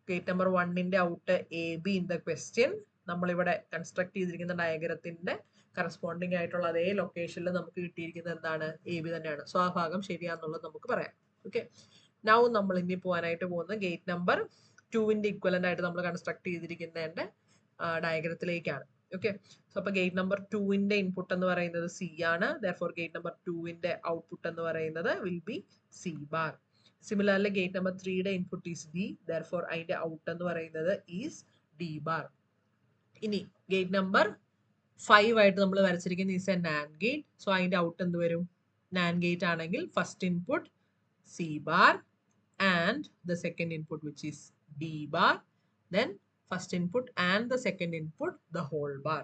ഗേറ്റ് നമ്പർ 1ന്റെ out A B in the question നമ്മളിവിടെ കൺസ്ട്രക്ട് ചെയ്തിരിക്കുന്ന ഡയഗ്രത്തിന്റെ കറസ്പോണ്ടിങ് ആയിട്ടുള്ള അതേ ലൊക്കേഷനിൽ നമുക്ക് കിട്ടിയിരിക്കുന്നത് എന്താണ്? എ ബി തന്നെയാണ്. സോ ആ ഭാഗം ശരിയാന്നുള്ളത് നമുക്ക് പറയാം. ഓക്കെ, നൗ നമ്മൾ ഇനി പോകാനായിട്ട് പോകുന്ന ഗേറ്റ് നമ്പർ 2ന്റെ ഇക്വലന്റ് ആയിട്ട് നമ്മൾ കൺസ്ട്രക്ട് ചെയ്തിരിക്കുന്നതിന്റെ ഡയഗ്രത്തിലേക്കാണ്. ഓക്കെ, സോ അപ്പൊ ഗേറ്റ് നമ്പർ 2ന്റെ ഇൻപുട്ട് എന്ന് പറയുന്നത് സി ആണ്. ദെയർഫോർ ഗേറ്റ് നമ്പർ 2ന്റെ ഔട്ട്പുട്ട് എന്ന് പറയുന്നത് will be C bar. Similarly gate number 3യുടെ ഇൻപുട്ട് ഈസ് ഡി, ദെയർഫോർ അതിന്റെ ഔട്ട് എന്ന് പറയുന്നത് ഈസ് ഡി ബാർ. ഇനി ഗേറ്റ് നമ്പർ 5 ആയിട്ട് നമ്മൾ വരച്ചിരിക്കുന്ന is a NAND gate. So അതിന്റെ ഔട്ട് എന്ത് വരും? നാൻഡ് ഗേറ്റ് ആണെങ്കിൽ first input C bar and the second input which is D bar, then first input and the second input the whole bar.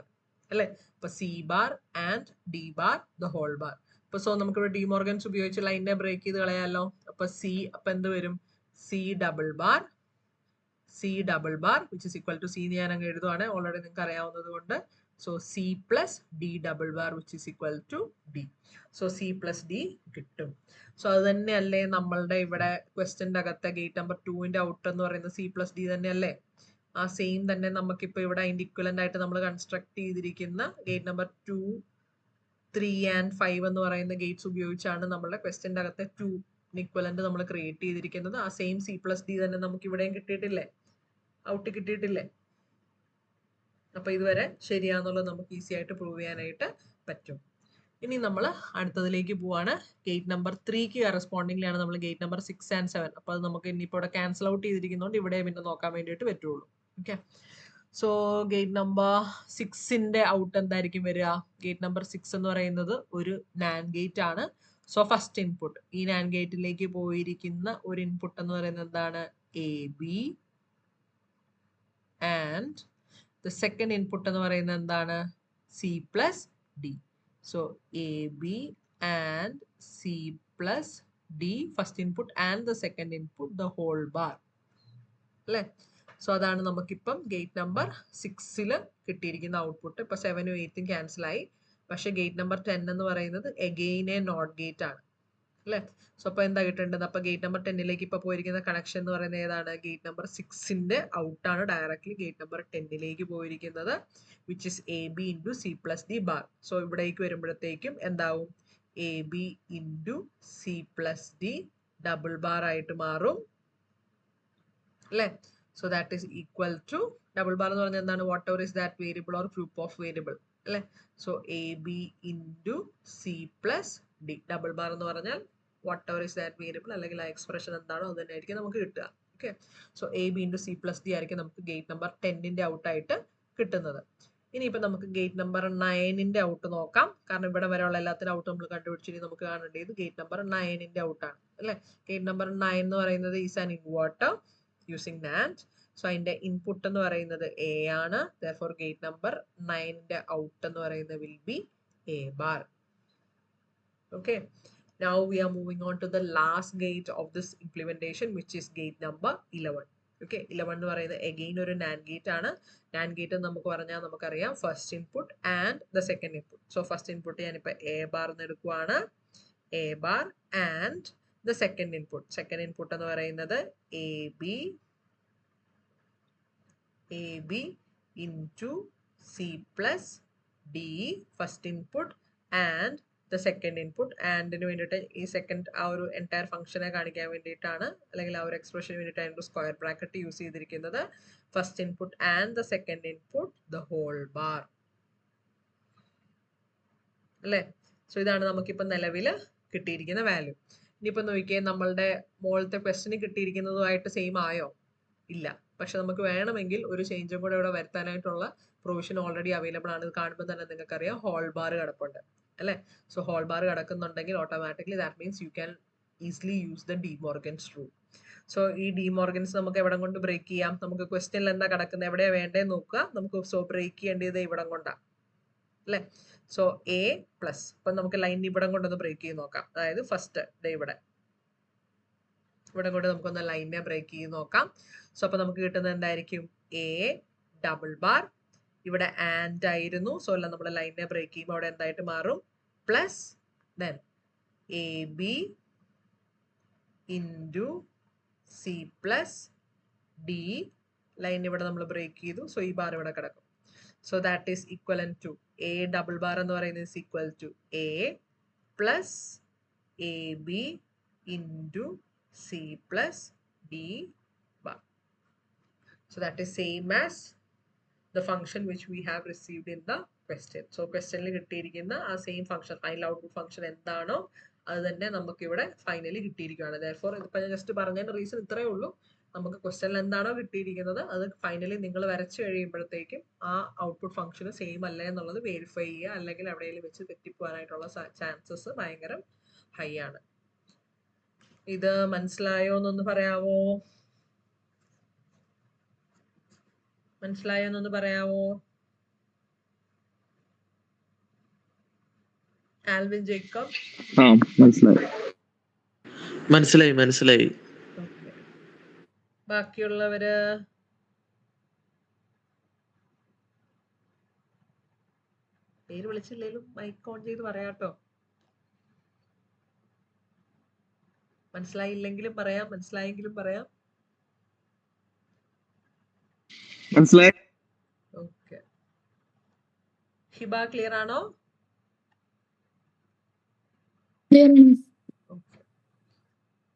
അല്ലേ? അപ്പൊ C bar and D bar the whole bar. അപ്പൊ so നമുക്കിവിടെ D Morgan's ഉപയോഗിച്ച് ലൈനിനെ break ചെയ്ത് കളയാലോ. അപ്പൊ C അപ്പൊ എന്ത് വരും? C double bar which is equal to C ഞാൻ അങ്ങ് എഴുതുവാണ്, ഓൾറെഡി നിങ്ങൾക്ക് അറിയാവുന്നത് കൊണ്ട്. So C plus D double bar which is equal to D. So C plus D കിട്ടും. സോ അത് തന്നെയല്ലേ നമ്മളുടെ ഇവിടെ ക്വസ്റ്റ്യൻ്റെ അകത്തെ ഗേറ്റ് നമ്പർ 2ന്റെ ഔട്ട് എന്ന് പറയുന്നത് സി പ്ലസ് ഡി തന്നെയല്ലേ? ആ സെയിം തന്നെ നമുക്കിപ്പോൾ ഇവിടെ അതിൻ്റെ ഇക്വലന്റ് ആയിട്ട് നമ്മൾ കൺസ്ട്രക്ട് ചെയ്തിരിക്കുന്ന ഗേറ്റ് നമ്പർ 2, 3 and 5 എന്ന് പറയുന്ന ഗേറ്റ്സ് ഉപയോഗിച്ചാണ് നമ്മളുടെ ക്വസ്റ്റ്യൻ്റെ അകത്തെ 2 ഇക്വലന്റ് നമ്മൾ ക്രിയേറ്റ് ചെയ്തിരിക്കുന്നത്. ആ സെയിം സി പ്ലസ് ഡി തന്നെ നമുക്ക് ഇവിടെയും കിട്ടിയിട്ടില്ലേ? ഔട്ട് കിട്ടിയിട്ടില്ലേ? അപ്പൊ ഇതുവരെ ശരിയാന്നുള്ളത് നമുക്ക് ഈസി ആയിട്ട് പ്രൂവ് ചെയ്യാനായിട്ട് പറ്റും. ഇനി നമ്മൾ അടുത്തതിലേക്ക് പോവാണ്. ഗേറ്റ് നമ്പർ 3ക്ക് കറസ്പോണ്ടിങ്ങിലാണ് നമ്മൾ ഗേറ്റ് നമ്പർ 6 and 7. അപ്പോൾ അത് നമുക്ക് ഇനിയിപ്പോൾ ഇവിടെ ക്യാൻസൽ ഔട്ട് ചെയ്തിരിക്കുന്നതുകൊണ്ട് ഇവിടെ പിന്നെ നോക്കാൻ വേണ്ടിയിട്ട് പറ്റുള്ളൂ. ഓക്കെ, സോ ഗേറ്റ് നമ്പർ 6ന്റെ ഔട്ട് എന്തായിരിക്കും വരിക? ഗേറ്റ് നമ്പർ 6 എന്ന് പറയുന്നത് ഒരു നാൻഡ് ഗേറ്റ് ആണ്. സോ ഫസ്റ്റ് ഇൻപുട്ട്, ഈ നാൻഡ് ഗേറ്റിലേക്ക് പോയിരിക്കുന്ന ഒരു ഇൻപുട്ട് എന്ന് പറയുന്നത് എന്താണ്? A B and the second input എന്ന് പറയുന്നത് എന്താണ്? C plus D. So A, B and C plus D first input and the second input the whole bar. അല്ലേ? സോ അതാണ് നമുക്കിപ്പം ഗേറ്റ് നമ്പർ 6ൽ കിട്ടിയിരിക്കുന്ന ഔട്ട്പുട്ട്. ഇപ്പൊ 7ഉം 8ഉം ക്യാൻസൽ ആയി. പക്ഷെ ഗേറ്റ് നമ്പർ 10 എന്ന് പറയുന്നത് എഗെയിൻ എ നോട്ട് ഗേറ്റ് ആണ്. അല്ലേ? സോ അപ്പൊ എന്താ കിട്ടേണ്ടത്? അപ്പൊ ഗേറ്റ് നമ്പർ 10ലേക്ക് ഇപ്പൊ പോയിരിക്കുന്ന കണക്ഷൻ എന്ന് പറയുന്നത് ഏതാണ്? ഗേറ്റ് നമ്പർ 6ന്റെ ഔട്ടാണ് ഡയറക്ട്ലി ഗേറ്റ് നമ്പർ 10ലേക്ക് പോയിരിക്കുന്നത്, which is AB into C plus D bar. So ഇവിടേക്ക് വരുമ്പോഴത്തേക്കും എന്താവും? AB into C plus D double bar ആയിട്ട് മാറും. അല്ലേ? So that is equal to, double bar എന്ന് പറഞ്ഞാൽ എന്താണ്? Whatever is that variable or group of variable. അല്ലേ? So AB into C plus D double bar എന്ന് പറഞ്ഞാൽ whatever is that variable, അല്ലെങ്കിൽ ആ എക്സ്പ്രഷൻ എന്താണോ അത് തന്നെ ആയിരിക്കും നമുക്ക് കിട്ടുക. Okay, so AB into C plus D ആയിരിക്കും നമുക്ക് ഗേറ്റ് നമ്പർ 10ന്റെ ഔട്ടായിട്ട് കിട്ടുന്നത്. ഇനിയിപ്പോൾ നമുക്ക് ഗേറ്റ് നമ്പർ 9ന്റെ ഔട്ട് നോക്കാം. കാരണം ഇവിടെ വരെയുള്ള എല്ലാത്തിൻ്റെ ഔട്ട് നമ്മൾ കണ്ടുപിടിച്ചിട്ട് നമുക്ക് കാണേണ്ടത് ഗേറ്റ് നമ്പർ 9ന്റെ ഔട്ടാണ്. അല്ലേ? ഗേറ്റ് നമ്പർ 9 എന്ന് പറയുന്നത് is an inverter using NAND. So അതിന്റെ ഇൻപുട്ട് എന്ന് പറയുന്നത് എ ആണ്. therefore ഗേറ്റ് നമ്പർ 9ന്റെ ഔട്ട് എന്ന് പറയുന്നത് will B A bar. Okay, now we are moving on to the last gate of this implementation, which is gate number 11. Okay, 11 എന്ന് പറയുന്നത് again ഒരു NAND gate ആണ്. NAND gate നമുക്ക് പറഞ്ഞാൽ നമുക്കറിയാം first input and the second input. So first input ഞാനിപ്പോൾ A bar എന്ന് എടുക്കുവാണ്. A bar and the second input. Second input എന്ന് പറയുന്നത് A B into C plus D first input and the second input. ആൻഡിന് വേണ്ടിയിട്ട് ഈ second ആ ഒരു എൻറ്റയർ ഫംഗ്ഷനെ കാണിക്കാൻ വേണ്ടിയിട്ടാണ്, അല്ലെങ്കിൽ ആ ഒരു എക്സ്പ്രഷന് വേണ്ടിയിട്ടാണ് സ്ക്വയർ ബ്രാക്കറ്റ് യൂസ് ചെയ്തിരിക്കുന്നത്. First input and the second input the whole bar. അല്ലേ? സോ ഇതാണ് നമുക്കിപ്പോൾ നിലവിൽ കിട്ടിയിരിക്കുന്ന വാല്യൂ. ഇനിയിപ്പോൾ നോക്കിയാൽ നമ്മളുടെ മുകളിലത്തെ ക്വസ്റ്റിന് കിട്ടിയിരിക്കുന്നതുമായിട്ട് സെയിം ആയോ? ഇല്ല. പക്ഷെ നമുക്ക് വേണമെങ്കിൽ ഒരു ചേഞ്ചും കൂടെ ഇവിടെ വരുത്താനായിട്ടുള്ള പ്രൊവിഷൻ ഓൾറെഡി അവൈലബിൾ ആണ്. ഇത് കാണുമ്പോൾ തന്നെ നിങ്ങൾക്കറിയാം ഹോൾ ബാർ കിടപ്പുണ്ട്. അല്ലേ? സോ ഹോൾ ബാർ കിടക്കുന്നുണ്ടെങ്കിൽ automatically that means you can easily use the De Morgan's rule. So ഈ ഡി മോർഗൻസ് നമുക്ക് എവിടെ കൊണ്ട് ബ്രേക്ക് ചെയ്യാം? നമുക്ക് ക്വസ്റ്റ്യനിൽ എന്താ കിടക്കുന്നത്, എവിടെയാണ് വേണ്ടതെന്ന് നോക്കുക. നമുക്ക് സോ ബ്രേക്ക് ചെയ്യേണ്ടത് ഇവിടം കൊണ്ടാണ്. അല്ലേ? സോ എ പ്ലസ്, അപ്പം നമുക്ക് ലൈൻ ഇവിടം കൊണ്ടൊന്ന് ബ്രേക്ക് ചെയ്ത് നോക്കാം. അതായത് ഫസ്റ്റ് ഇവിടെ കൊണ്ട് നമുക്കൊന്ന് ലൈനിനെ ബ്രേക്ക് ചെയ്ത് നോക്കാം. സോ അപ്പോൾ നമുക്ക് കിട്ടുന്നത് എന്തായിരിക്കും? എ ഡബിൾ ബാർ ഇവിടെ ആൻഡ് ആയിരുന്നു. സോ അല്ല നമ്മൾ ലൈനിനെ ബ്രേക്ക് ചെയ്യുമ്പോൾ അവിടെ എന്തായിട്ട് മാറും? Plus then A B into C plus D. Line ഇവിടെ നമ്മൾ ബ്രേക്ക് ചെയ്തു. സോ ഈ ബാർ ഇവിടെ കിടക്കും. So that is equivalent to A double bar എന്ന് പറയുന്നത് is equal to A plus A B into C plus D bar. So that is same as the function which we have received in the question. So question ൽ കിട്ടിയിരിക്കുന്ന ആ same function, final output function എന്താണോ അത് തന്നെ നമുക്ക് ഇവിടെ finally കിട്ടിയിരിക്കുകയാണ്. Therefore ഇതിപ്പോൾ ഞാൻ ജസ്റ്റ് പറഞ്ഞതിന്റെ റീസൺ ഇത്രയേ ഉള്ളൂ. നമുക്ക് ക്വസ്റ്റനിൽ എന്താണോ കിട്ടിയിരിക്കുന്നത് അത് ഫൈനലി നിങ്ങൾ വരച്ചു കഴിയുമ്പോഴത്തേക്കും ആ ഔട്ട്പുട്ട് ഫംഗ്ഷന് സെയിം അല്ല എന്നുള്ളത് വെരിഫൈ ചെയ്യുക, അല്ലെങ്കിൽ എവിടെയെങ്കിലും വെച്ച് തെറ്റിപ്പോകാനായിട്ടുള്ള ചാൻസസ് ഭയങ്കര ഹൈ ആണ്. ഇത് മനസ്സിലായോ എന്നൊന്ന് പറയാവോ? മനസ്സിലായോ എന്നൊന്ന് പറയാവോ? Alvin Jacob. മനസ്സിലായി. Okay. ബാക്കിയുള്ളവര് പേര് വിളിച്ചില്ലേലും മൈക്ക് ഓൺ ചെയ്ത് പറയാട്ടോ. മനസ്സിലായില്ലെങ്കിലും പറയാം, മനസ്സിലായെങ്കിലും പറയാം. മനസ്സിലായി. ഓക്കെ. ഹിബ ക്ലിയർ ആണോ? ഓക്കെ.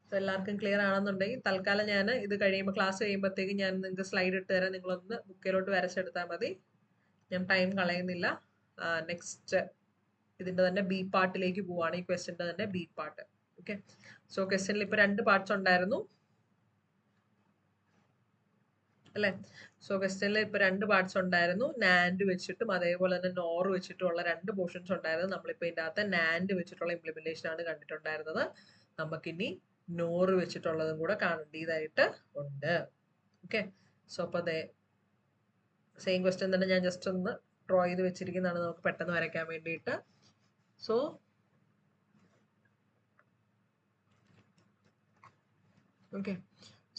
സോ എല്ലാവർക്കും ക്ലിയർ ആണെന്നുണ്ടെങ്കിൽ തൽക്കാലം ഞാൻ ഇത് കഴിയുമ്പോൾ, ക്ലാസ് കഴിയുമ്പോഴത്തേക്ക് ഞാൻ നിങ്ങൾക്ക് സ്ലൈഡ് ഇട്ട് തരാം. നിങ്ങളൊന്ന് ബുക്കിലോട്ട് വരച്ചെടുത്താൽ മതി. ഞാൻ ടൈം കളയുന്നില്ല. നെക്സ്റ്റ് ഇതിന്റെ തന്നെ ബി പാർട്ടിലേക്ക് പോവാണ്. ഈ ക്വസ്റ്റ്യന്റെ തന്നെ ബി പാർട്ട്. ഓക്കെ. സോ ക്വസ്റ്റ്യനിൽ ഇപ്പൊ 2 പാർട്സ് ഉണ്ടായിരുന്നു അല്ലെ? സോ ക്വസ്റ്റ്യനിൽ ഇപ്പൊ 2 പാർട്സ് ഉണ്ടായിരുന്നു. നാൻഡ് വെച്ചിട്ടും അതേപോലെ തന്നെ നോർ വെച്ചിട്ടുള്ള 2 പോർഷൻസ് ഉണ്ടായിരുന്നു. നമ്മളിപ്പോ ഇതിന്റെ അകത്ത് നാൻഡ് വെച്ചിട്ടുള്ള ഇംപ്ലിമെന്റേഷൻ ആണ് കണ്ടിട്ടുണ്ടായിരുന്നത്. നമുക്കിനി നോർ വെച്ചിട്ടുള്ളതും കൂടെ കാണേണ്ടതായിട്ട് ഉണ്ട്. ഓക്കെ. സോ അപ്പൊ അതെ സെയിം ക്വസ്റ്റ്യൻ തന്നെ ഞാൻ ജസ്റ്റ് ഒന്ന് ഡ്രോ ചെയ്ത് വെച്ചിരിക്കുന്നതാണ് നമുക്ക് പെട്ടെന്ന് വരയ്ക്കാൻ വേണ്ടിയിട്ട്. So okay.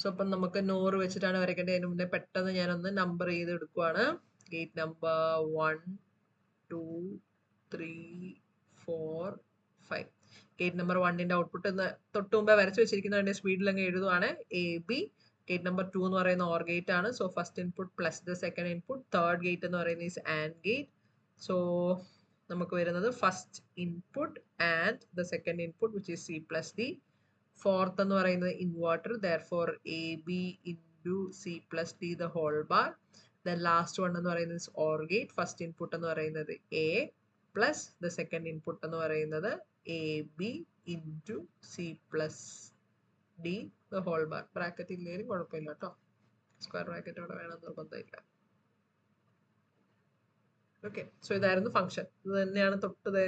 സോ അപ്പം നമുക്ക് നോർ വെച്ചിട്ടാണ് വരയ്ക്കേണ്ടത്. അതിന് മുന്നേ പെട്ടെന്ന് ഞാനൊന്ന് നമ്പർ ചെയ്ത് എടുക്കുവാണ്. Gate number 1 2 3 4 5. ഗേറ്റ് നമ്പർ 1ന്റെ ഔട്ട്പുട്ട് തൊട്ട് മുമ്പേ വരച്ചു വെച്ചിരിക്കുന്നതിന്റെ സ്പീഡിൽ അങ്ങ് എഴുതുവാണ്. A B. ഗേറ്റ് നമ്പർ 2 എന്ന് പറയുന്ന ഓർ ഗേറ്റ് ആണ്. So first input plus the second input. Third gate എന്ന് പറയുന്നത് ഈസ് ആൻഡ് ഗേറ്റ്. സോ നമുക്ക് വരുന്നത് first input and the second input which is C plus D. Fourth എന്ന് പറയുന്നത് inverter. therefore A B into C plus D the whole bar. Then last one എന്ന് പറയുന്നത് or gate. First input എന്ന് പറയുന്നത് A plus the second input എന്ന് പറയുന്നത് A B into C plus D the whole bar. Bracket ഇല്ലെങ്കിലും കുഴപ്പമില്ല കേട്ടോ. Square bracket അവിടെ വേണം നിർബന്ധമില്ല. ഓക്കെ. സോ ഇതായിരുന്നു ഫംഗ്ഷൻ. ഇത് തന്നെയാണ് തൊട്ടത്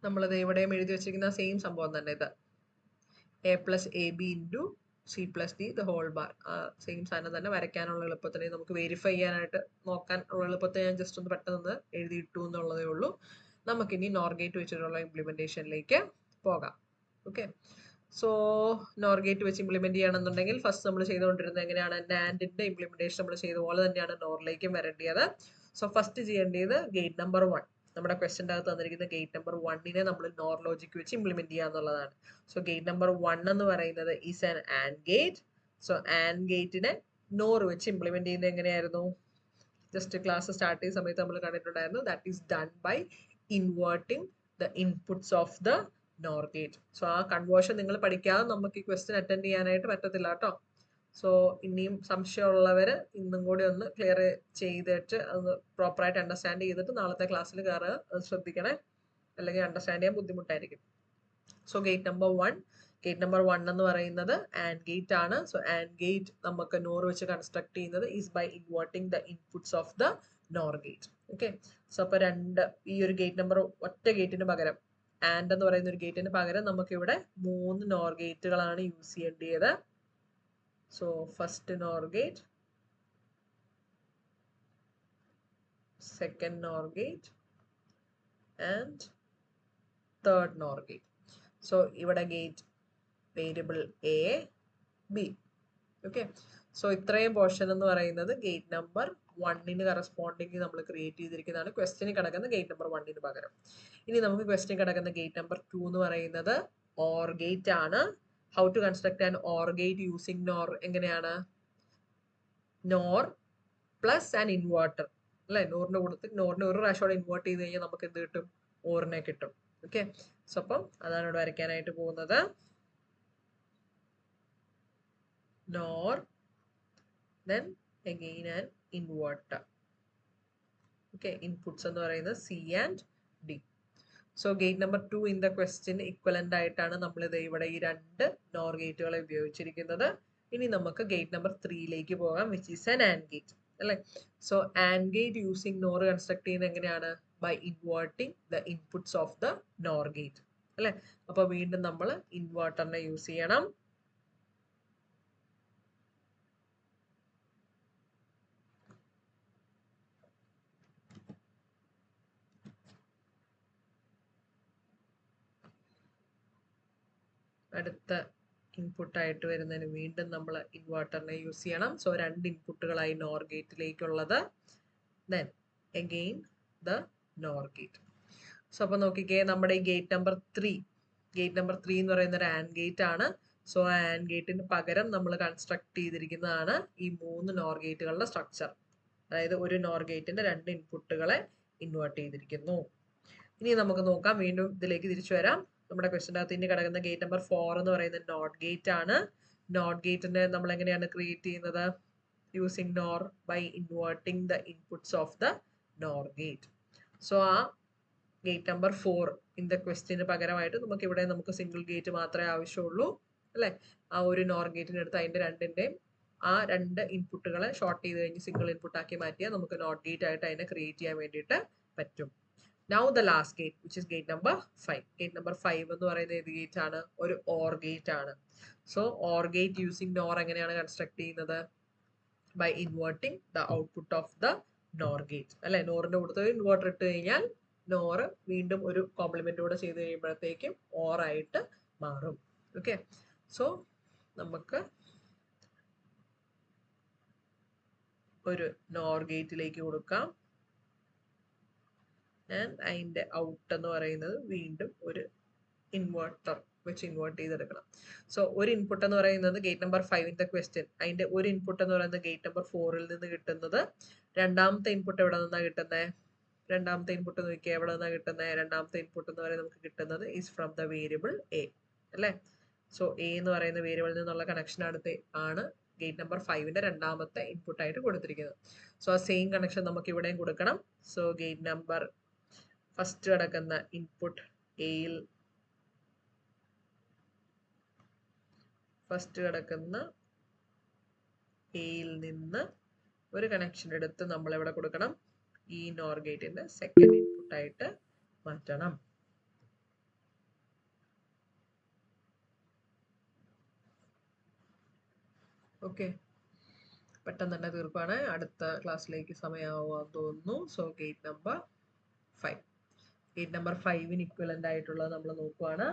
നമ്മളത് എവിടെയും എഴുതി വെച്ചിരിക്കുന്ന സെയിം സംഭവം തന്നെ. ഇത് A plus A B into C plus D the whole bar. Same സാധനം തന്നെ വരയ്ക്കാനുള്ള എളുപ്പത്തിന്, നമുക്ക് വെരിഫൈ ചെയ്യാനായിട്ട് നോക്കാൻ ഉള്ള എളുപ്പത്തിന് ഞാൻ ജസ്റ്റ് ഒന്ന് പെട്ടെന്ന് എഴുതിയിട്ടു എന്നുള്ളതേ ഉള്ളൂ. നമുക്കിനി നോർ ഗേറ്റ് വെച്ചിട്ടുള്ള ഇംപ്ലിമെന്റേഷനിലേക്ക് പോകാം. ഓക്കെ. സോ നോർ ഗേറ്റ് വെച്ച് ഇംപ്ലിമെന്റ് ചെയ്യണമെന്നുണ്ടെങ്കിൽ ഫസ്റ്റ് നമ്മൾ ചെയ്തുകൊണ്ടിരുന്നത് എങ്ങനെയാണ്? നാൻഡിന്റെ ഇംപ്ലിമെന്റേഷൻ നമ്മൾ ചെയ്ത പോലെ തന്നെയാണ് നോറിലേക്കും വരേണ്ടത്. സോ ഫസ്റ്റ് ചെയ്യേണ്ടത് ഗേറ്റ് നമ്പർ 1, നമ്മുടെ ക്വസ്റ്റ്യൻ്റെ അകത്ത് തന്നിരിക്കുന്ന ഗേറ്റ് നമ്പർ 1നെ നമ്മൾ നോർ ലോജിക് വെച്ച് ഇംപ്ലിമെന്റ് ചെയ്യുക എന്നുള്ളതാണ്. സോ ഗേറ്റ് നമ്പർ 1 എന്ന് പറയുന്നത് is an AND gate. So AND ഗേറ്റിനെ നോർ വെച്ച് ഇംപ്ലിമെന്റ് ചെയ്യുന്നത് എങ്ങനെയായിരുന്നു? ജസ്റ്റ് ക്ലാസ് സ്റ്റാർട്ട് ചെയ്യുന്ന സമയത്ത് നമ്മൾ കണ്ടിട്ടുണ്ടായിരുന്നു. That is done by inverting the inputs of the NOR gate. So ആ കൺവേർഷൻ നിങ്ങൾ പഠിക്കാതെ നമുക്ക് ഈ ക്വസ്റ്റ്യൻ അറ്റൻഡ് ചെയ്യാനായിട്ട് പറ്റത്തില്ല കേട്ടോ. സോ ഇനിയും സംശയമുള്ളവർ ഇന്നും കൂടി ഒന്ന് ക്ലിയർ ചെയ്തിട്ട് അത് പ്രോപ്പറായിട്ട് അണ്ടർസ്റ്റാൻഡ് ചെയ്തിട്ട് നാളത്തെ ക്ലാസ്സിൽ കയറുക. അത് ശ്രദ്ധിക്കണേ, അല്ലെങ്കിൽ അണ്ടർസ്റ്റാൻഡ് ചെയ്യാൻ ബുദ്ധിമുട്ടായിരിക്കും. സോ ഗേറ്റ് നമ്പർ 1 എന്ന് പറയുന്നത് ആൻഡ് ഗേറ്റ് ആണ്. സോ ആൻഡ് ഗേറ്റ് നമുക്ക് നോർ വെച്ച് കൺസ്ട്രക്ട് ചെയ്യുന്നത് is by inverting the inputs of the NOR gate. Okay. So അപ്പൊ ഈ ഒരു ഗേറ്റ് നമ്പർ ഒറ്റ ഗേറ്റിന് പകരം, ആൻഡ് എന്ന് പറയുന്ന ഒരു ഗേറ്റിന് പകരം നമുക്ക് ഇവിടെ 3 നോർ ഗേറ്റുകളാണ് യൂസ് ചെയ്യേണ്ടത്. So first NOR gate, second NOR gate and third NOR gate. So ഇവിടെ gate variable A B. Okay, so ഇത്രയും പോർഷൻ എന്ന് പറയുന്നത് ഗേറ്റ് നമ്പർ 1 കറസ്പോണ്ടിങ് നമ്മൾ ക്രിയേറ്റ് ചെയ്തിരിക്കുന്നതാണ്. ക്വസ്റ്റ്യൻ കിടക്കുന്ന ഗേറ്റ് നമ്പർ 1 പകരം. ഇനി നമുക്ക് ക്വസ്റ്റ്യൻ കിടക്കുന്ന ഗേറ്റ് നമ്പർ 2 എന്ന് പറയുന്നത് ഓർ ഗേറ്റ് ആണ്. How to construct an or gate using NOR എങ്ങനെയാണ്? നോർ പ്ലസ് ആൻ ഇൻവേർട്ടർ അല്ലെ, നോറിന്റെ കൂട്ടത്തിൽ നോറിനെ ഒരു പ്രാവശ്യം ഇൻവേർട്ട് ചെയ്ത് കഴിഞ്ഞാൽ നമുക്ക് എന്ത് കിട്ടും? ഓറിനെ കിട്ടും. ഓക്കെ, സോ അപ്പം അതാണ് ഇവിടെ വരയ്ക്കാനായിട്ട് പോകുന്നത്. Nor then again an inverter. Okay, inputs എന്ന് പറയുന്നത് C and D. So gate number 2 in the question equivalent ആയിട്ടാണ് നമ്മൾ ഇവിടെ ഈ രണ്ട് NOR ഗേറ്റുകളെ ഉപയോഗിച്ചിരിക്കുന്നത്. ഇനി നമുക്ക് ഗേറ്റ് നമ്പർ 3ലേക്ക് പോകാം, which is an AND gate അല്ലേ. So AND gate using NOR construct ചെയ്യുന്നത് എങ്ങനെയാണ്? by inverting the inputs of the NOR gate അല്ലേ. അപ്പോൾ വീണ്ടും നമ്മൾ ഇൻവെർട്ടറിനെ യൂസ് ചെയ്യണം. അടുത്ത ഇൻപുട്ട് ആയിട്ട് വരുന്നതിന് വീണ്ടും നമ്മൾ ഇൻവെർട്ടറിനെ യൂസ് ചെയ്യണം. സോ രണ്ട് ഇൻപുട്ടുകളായി നോർ ഗേറ്റിലേക്കുള്ളത്. Then again the NOR gate. So അപ്പോൾ നോക്കിക്കേ, നമ്മുടെ ഈ ഗേറ്റ് നമ്പർ 3 എന്ന് പറയുന്ന ഒരു ആൻഡ് ഗേറ്റ് ആണ്. സോ ആ ആൻഡ് ഗേറ്റിന് പകരം നമ്മൾ കൺസ്ട്രക്ട് ചെയ്തിരിക്കുന്നതാണ് ഈ 3 നോർ ഗേറ്റുകളുടെ സ്ട്രക്ചർ. അതായത് ഒരു നോർ ഗേറ്റിന്റെ രണ്ട് ഇൻപുട്ടുകളെ ഇൻവേർട്ട് ചെയ്തിരിക്കുന്നു. ഇനി നമുക്ക് നോക്കാം, വീണ്ടും ഇതിലേക്ക് തിരിച്ചു വരാം. നമ്മുടെ ക്വസ്റ്റ്യൻ അകത്ത് ഇനി കിടക്കുന്ന ഗേറ്റ് നമ്പർ 4 എന്ന് പറയുന്നത് നോട്ട് ഗേറ്റ് ആണ്. നോട്ട് ഗേറ്റിനെ നമ്മൾ എങ്ങനെയാണ് ക്രിയേറ്റ് ചെയ്യുന്നത്? Using NOR by inverting the inputs of the NOR gate. So ആ ഗേറ്റ് നമ്പർ 4 ഇൻ ദ ക്വസ്റ്റ്യന് പകരമായിട്ട് നമുക്ക് സിംഗിൾ ഗേറ്റ് മാത്രമേ ആവശ്യമുള്ളൂ അല്ലെ. ആ ഒരു നോർ ഗേറ്റിനെടുത്ത് അതിന്റെ രണ്ടിന്റെയും ആ രണ്ട് ഇൻപുട്ടുകളെ ഷോർട്ട് ചെയ്ത് കഴിഞ്ഞ് സിംഗിൾ ഇൻപുട്ട് ആക്കി മാറ്റിയാൽ നമുക്ക് നോട്ട് ഗേറ്റ് ആയിട്ട് അതിനെ ക്രിയേറ്റ് ചെയ്യാൻ വേണ്ടിയിട്ട് പറ്റും. Now the last gate, which is gate number 5. Gate number 5 എന്ന് പറയുന്നത് ഏത് ഗേറ്റ് ആണ്? ഒരു OR ഗേറ്റ് ആണ്. So OR gate using NOR എങ്ങനെയാണ് കൺസ്ട്രക്ട് ചെയ്യുന്നത്? By inverting the output of the NOR gate അല്ലെ. നോറിന്റെ കൂടെ ഇൻവേർട്ടർ ഇട്ട് കഴിഞ്ഞാൽ NOR വീണ്ടും ഒരു കോംപ്ലിമെന്റ് കൂടെ ചെയ്ത് കഴിയുമ്പോഴത്തേക്കും OR ആയിട്ട് മാറും. ഓക്കെ, സോ നമുക്ക് ഒരു NOR ഗേറ്റിലേക്ക് കൊടുക്കാം. ആൻഡ് അതിൻ്റെ ഔട്ട് എന്ന് പറയുന്നത് വീണ്ടും ഒരു ഇൻവെർട്ടർ വെച്ച് ഇൻവേർട്ട് ചെയ്തെടുക്കണം. സോ ഒരു ഇൻപുട്ട് എന്ന് പറയുന്നത് ഗേറ്റ് നമ്പർ 5 ക്വസ്റ്റ്യൻ, അതിൻ്റെ ഒരു ഇൻപുട്ട് എന്ന് പറയുന്നത് ഗേറ്റ് നമ്പർ 4 നിന്ന് കിട്ടുന്നത്. രണ്ടാമത്തെ ഇൻപുട്ട് എവിടെ നിന്നാണ് കിട്ടുന്നത്? രണ്ടാമത്തെ ഇൻപുട്ട് നോക്കിയാൽ എവിടെ നിന്നാണ് കിട്ടുന്നത്? രണ്ടാമത്തെ ഇൻപുട്ട് എന്ന് പറയുന്നത് നമുക്ക് കിട്ടുന്നത് is from the variable A അല്ലേ. സോ എ എന്ന് പറയുന്ന വേരിയബിളിൽ നിന്നുള്ള കണക്ഷൻ ആണ് ഗേറ്റ് നമ്പർ 5 രണ്ടാമത്തെ ഇൻപുട്ട് ആയിട്ട് കൊടുത്തിരിക്കുന്നത്. സോ ആ സെയിം കണക്ഷൻ നമുക്ക് ഇവിടെയും കൊടുക്കണം. സോ ഗേറ്റ് നമ്പർ ഫസ്റ്റ് കിടക്കുന്ന ഇൻപുട്ട് എയിൽ നിന്ന് ഒരു കണക്ഷൻ എടുത്ത് നമ്മൾ എവിടെ കൊടുക്കണം? ഈ നോർ ഗേറ്റിന്റെ സെക്കൻഡ് ഇൻപുട്ട് ആയിട്ട് മാറ്റണം. ഓക്കെ, പെട്ടെന്ന് തന്നെ തീർപ്പാണ്. അടുത്ത ക്ലാസ്സിലേക്ക് സമയമാവാൻ തോന്നുന്നു. So gate number 5, gate number 5 equivalent ആയിട്ടുള്ളത് നമ്മൾ നോക്കുവാണ്.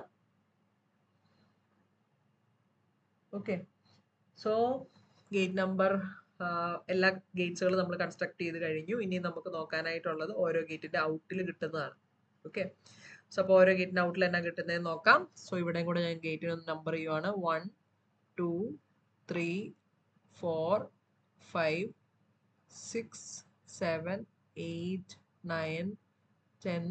ഓക്കെ, സോ ഗേറ്റ് നമ്പർ എല്ലാ ഗേറ്റ്സുകളും നമ്മൾ കൺസ്ട്രക്ട് ചെയ്ത് കഴിഞ്ഞു. ഇനി നമുക്ക് നോക്കാനായിട്ടുള്ളത് ഓരോ ഗേറ്റിന്റെ ഔട്ടിൽ കിട്ടുന്നതാണ്. ഓക്കെ, സോ അപ്പോൾ ഓരോ ഗേറ്റിന്റെ ഔട്ടിൽ എന്നാ കിട്ടുന്നതെന്ന് നോക്കാം. സോ ഇവിടെയും കൂടെ ഞാൻ ഗേറ്റിന് നമ്പർ ചെയ്യുവാണ്. 1 2 3 4 5 6 7 8 9 10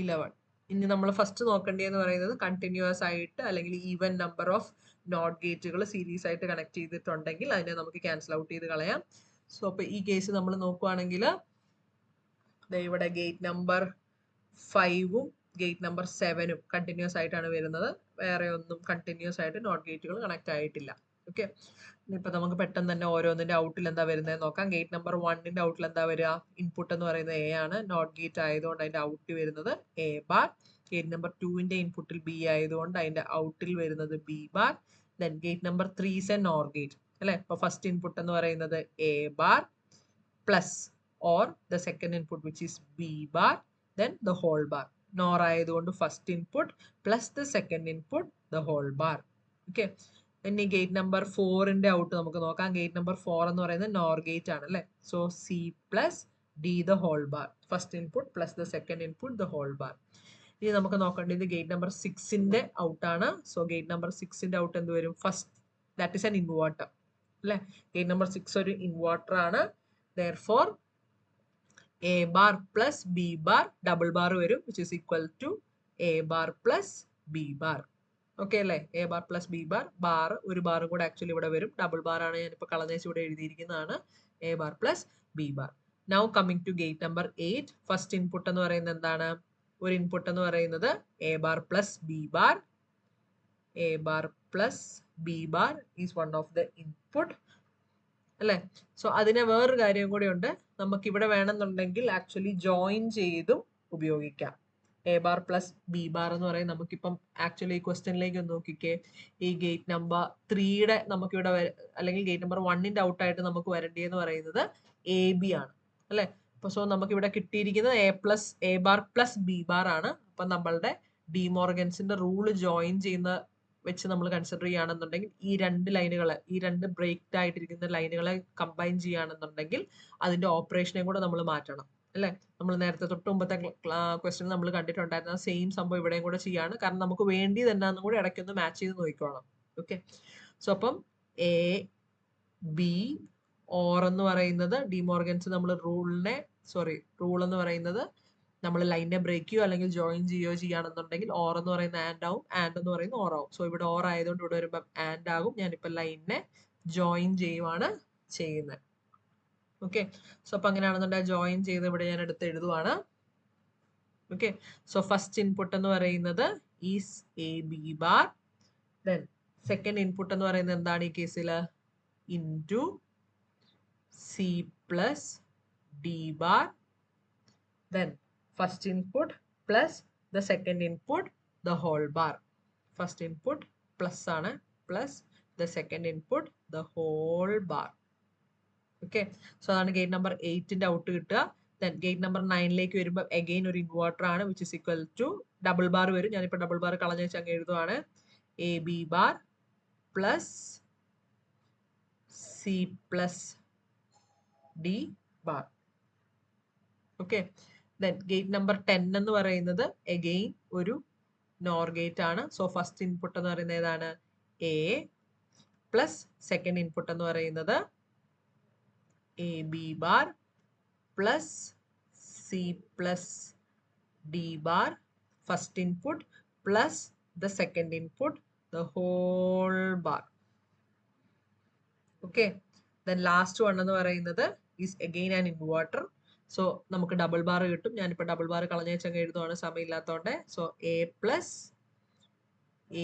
11. ഇനി നമ്മൾ ഫസ്റ്റ് നോക്കേണ്ടതെന്ന് പറയുന്നത് കണ്ടിന്യൂസ് ആയിട്ട് അല്ലെങ്കിൽ ഈവൻ നമ്പർ ഓഫ് നോട്ട് ഗേറ്റുകൾ സീരീസ് ആയിട്ട് കണക്ട് ചെയ്തിട്ടുണ്ടെങ്കിൽ അതിനെ നമുക്ക് ക്യാൻസൽ ഔട്ട് ചെയ്ത് കളയാം. സോ അപ്പോൾ ഈ കേസ് നമ്മൾ നോക്കുവാണെങ്കിൽ ഇവിടെ ഗേറ്റ് നമ്പർ 5ഉം ഗേറ്റ് നമ്പർ 7ഉം കണ്ടിന്യൂസ് ആയിട്ടാണ് വരുന്നത്. വേറെ ഒന്നും കണ്ടിന്യൂസ് ആയിട്ട് നോട്ട് ഗേറ്റുകൾ കണക്ട് ആയിട്ടില്ല. ഓക്കെ, ഇപ്പൊ നമുക്ക് പെട്ടെന്ന് തന്നെ ഓരോന്നിന്റെ ഔട്ടിൽ എന്താ വരുന്നത് നോക്കാം. ഗേറ്റ് നമ്പർ 1 ഔട്ടിൽ എന്താ വരിക? ഇൻപുട്ട് എന്ന് പറയുന്നത് എ ആണ്. നോട്ട് ഗേറ്റ് ആയതുകൊണ്ട് അതിന്റെ ഔട്ട് വരുന്നത് എ ബാർ. ഗേറ്റ് നമ്പർ 2 ഇൻപുട്ടിൽ ബി ആയതുകൊണ്ട് അതിന്റെ ഔട്ടിൽ വരുന്നത് B bar. Then gate number 3 is a NOR gate അല്ലെ. ഇപ്പൊ ഫസ്റ്റ് ഇൻപുട്ട് എന്ന് പറയുന്നത് A bar plus or the second input which is B bar then the whole bar. NOR ആയതുകൊണ്ട് first input plus the second input the whole bar. Okay, ഇനി gate number 4ന്റെ out നമുക്ക് നോക്കാം. Gate number 4 എന്ന് പറയുന്നത് nor gate ആണ് അല്ലേ. So C plus D the whole bar, first input plus the second input the whole bar. ഇനി നമുക്ക് നോക്കേണ്ടത് ഗേറ്റ് നമ്പർ 6ന്റെ ഔട്ട് ആണ്. സോ ഗേറ്റ് നമ്പർ 6ന്റെ ഔട്ട് എന്ത് വരും? First that is an inverter അല്ലേ. ഗേറ്റ് നമ്പർ 6 ഒരു ഇൻവേർട്ടർ ആണ്. therefore A bar plus B bar double bar വരും, which is equal to A bar plus B bar. Okay അല്ലേ. A bar plus B bar, bar ഒരു ബാറും കൂടെ actually ഇവിടെ വരും. ഡബിൾ ബാർ ആണ് ഞാനിപ്പോൾ കളഞ്ഞേച്ച് ഇവിടെ എഴുതിയിരിക്കുന്നതാണ്. A bar plus B bar. Now coming to gate number 8. First input എന്ന് പറയുന്നത് എന്താണ്? ഒരു ഇൻപുട്ട് എന്ന് പറയുന്നത് A bar plus B bar. A bar plus B bar is one of the input അല്ലേ. സോ അതിന് വേറൊരു കാര്യം കൂടി ഉണ്ട്. നമുക്ക് ഇവിടെ വേണമെന്നുണ്ടെങ്കിൽ ആക്ച്വലി ജോയിൻ ചെയ്തും ഉപയോഗിക്കാം. A bar plus B bar എന്ന് പറയുന്നത് നമുക്കിപ്പം ആക്ച്വലി ഈ ക്വസ്റ്റ്യനിലേക്ക് ഒന്ന് നോക്കിക്കേ. ഈ ഗേറ്റ് നമ്പർ 3യുടെ നമുക്കിവിടെ അല്ലെങ്കിൽ ഗേറ്റ് നമ്പർ 1ന്റെ ഔട്ടായിട്ട് നമുക്ക് വരേണ്ടതെന്ന് പറയുന്നത് എ ബി ആണ് അല്ലേ. അപ്പോൾ സോ നമുക്കിവിടെ കിട്ടിയിരിക്കുന്നത് A bar plus B bar ആണ്. അപ്പം നമ്മളുടെ ഡിമോർഗൻസിന്റെ റൂള് ജോയിൻ ചെയ്യുന്ന വെച്ച് നമ്മൾ കൺസിഡർ ചെയ്യുകയാണെന്നുണ്ടെങ്കിൽ ഈ രണ്ട് ലൈനുകളെ, ഈ രണ്ട് ബ്രേക്ക്ഡ് ആയിട്ടിരിക്കുന്ന ലൈനുകളെ കമ്പൈൻ ചെയ്യുകയാണെന്നുണ്ടെങ്കിൽ അതിന്റെ ഓപ്പറേഷനെ കൂടെ നമ്മൾ മാറ്റണം അല്ലേ. നമ്മൾ നേരത്തെ തൊട്ട് മുമ്പത്തെ ക്വസ്റ്റ്യൻ നമ്മൾ കണ്ടിട്ടുണ്ടായിരുന്ന സെയിം സംഭവം ഇവിടെയും കൂടെ ചെയ്യാണ്. കാരണം നമുക്ക് വേണ്ടിയത് എന്താണെന്നും കൂടി ഇടയ്ക്കൊന്ന് മാച്ച് ചെയ്ത് നോക്കിക്കോണം. ഓക്കെ. സോ അപ്പം എ ബി ഓർ എന്ന് പറയുന്നത് ഡിമോർഗൻസ് നമ്മൾ റൂൾ എന്ന് പറയുന്നത് നമ്മൾ ലൈനെ ബ്രേക്ക് ചെയ്യുകയോ അല്ലെങ്കിൽ ജോയിൻ ചെയ്യുകയോ ചെയ്യുകയാണെന്നുണ്ടെങ്കിൽ ഓർ എന്ന് പറയുന്ന ആൻഡ് ആവും, ആൻഡ് എന്ന് പറയുന്നത് ഓർ ആവും. സോ ഇവിടെ ഓർ ആയതുകൊണ്ട് ഇവിടെ വരുമ്പോൾ ആൻഡ് ആകും. ഞാനിപ്പോൾ ലൈനിനെ ജോയിൻ ചെയ്യുവാണ് ചെയ്യുന്നത്. ഓക്കെ. സോ അപ്പൊ അങ്ങനെയാണെന്നുണ്ടെങ്കിൽ ജോയിൻ ചെയ്ത് ഇവിടെ ഞാൻ എടുത്ത് എഴുതുവാണ്. ഓക്കെ. സോ ഫസ്റ്റ് ഇൻപുട്ട് എന്ന് പറയുന്നത് is A B bar. Then second input എന്ന് പറയുന്നത് എന്താണ് ഈ കേസിൽ? Into C plus D bar. Then first input plus the second input the whole bar. First input plus ആണ്, plus the second input the whole bar. Okay. So അതാണ് gate number 8ന്റെ out കിട്ടുക. Then gate number 9ലേക്ക് വരുമ്പോൾ again ഒരു inverter ആണ്, which is equal to double bar വരും. ഞാനിപ്പോൾ ഡബിൾ ബാർ കളഞ്ഞു വെച്ച് അങ്ങ് എഴുതുവാണ്. A B bar plus C plus D bar. Okay. Then gate number 10 എന്ന് പറയുന്നത് അഗെയിൻ ഒരു നോർ ഗേറ്റ് ആണ്. സോ ഫസ്റ്റ് ഇൻപുട്ട് എന്ന് പറയുന്നത് ഏതാണ്? എ പ്ലസ് സെക്കൻഡ് ഇൻപുട്ട് എന്ന് പറയുന്നത് A B bar plus C plus D bar. First input plus the second input the whole bar. Okay. Then last one എന്ന് പറയുന്നത് is again an inverter. So നമുക്ക് double bar കിട്ടും. ഞാനിപ്പോൾ double bar കളഞ്ഞു വെച്ചങ്ങ് എഴുതുവാണ് സമയമില്ലാത്തതുകൊണ്ട്. So A plus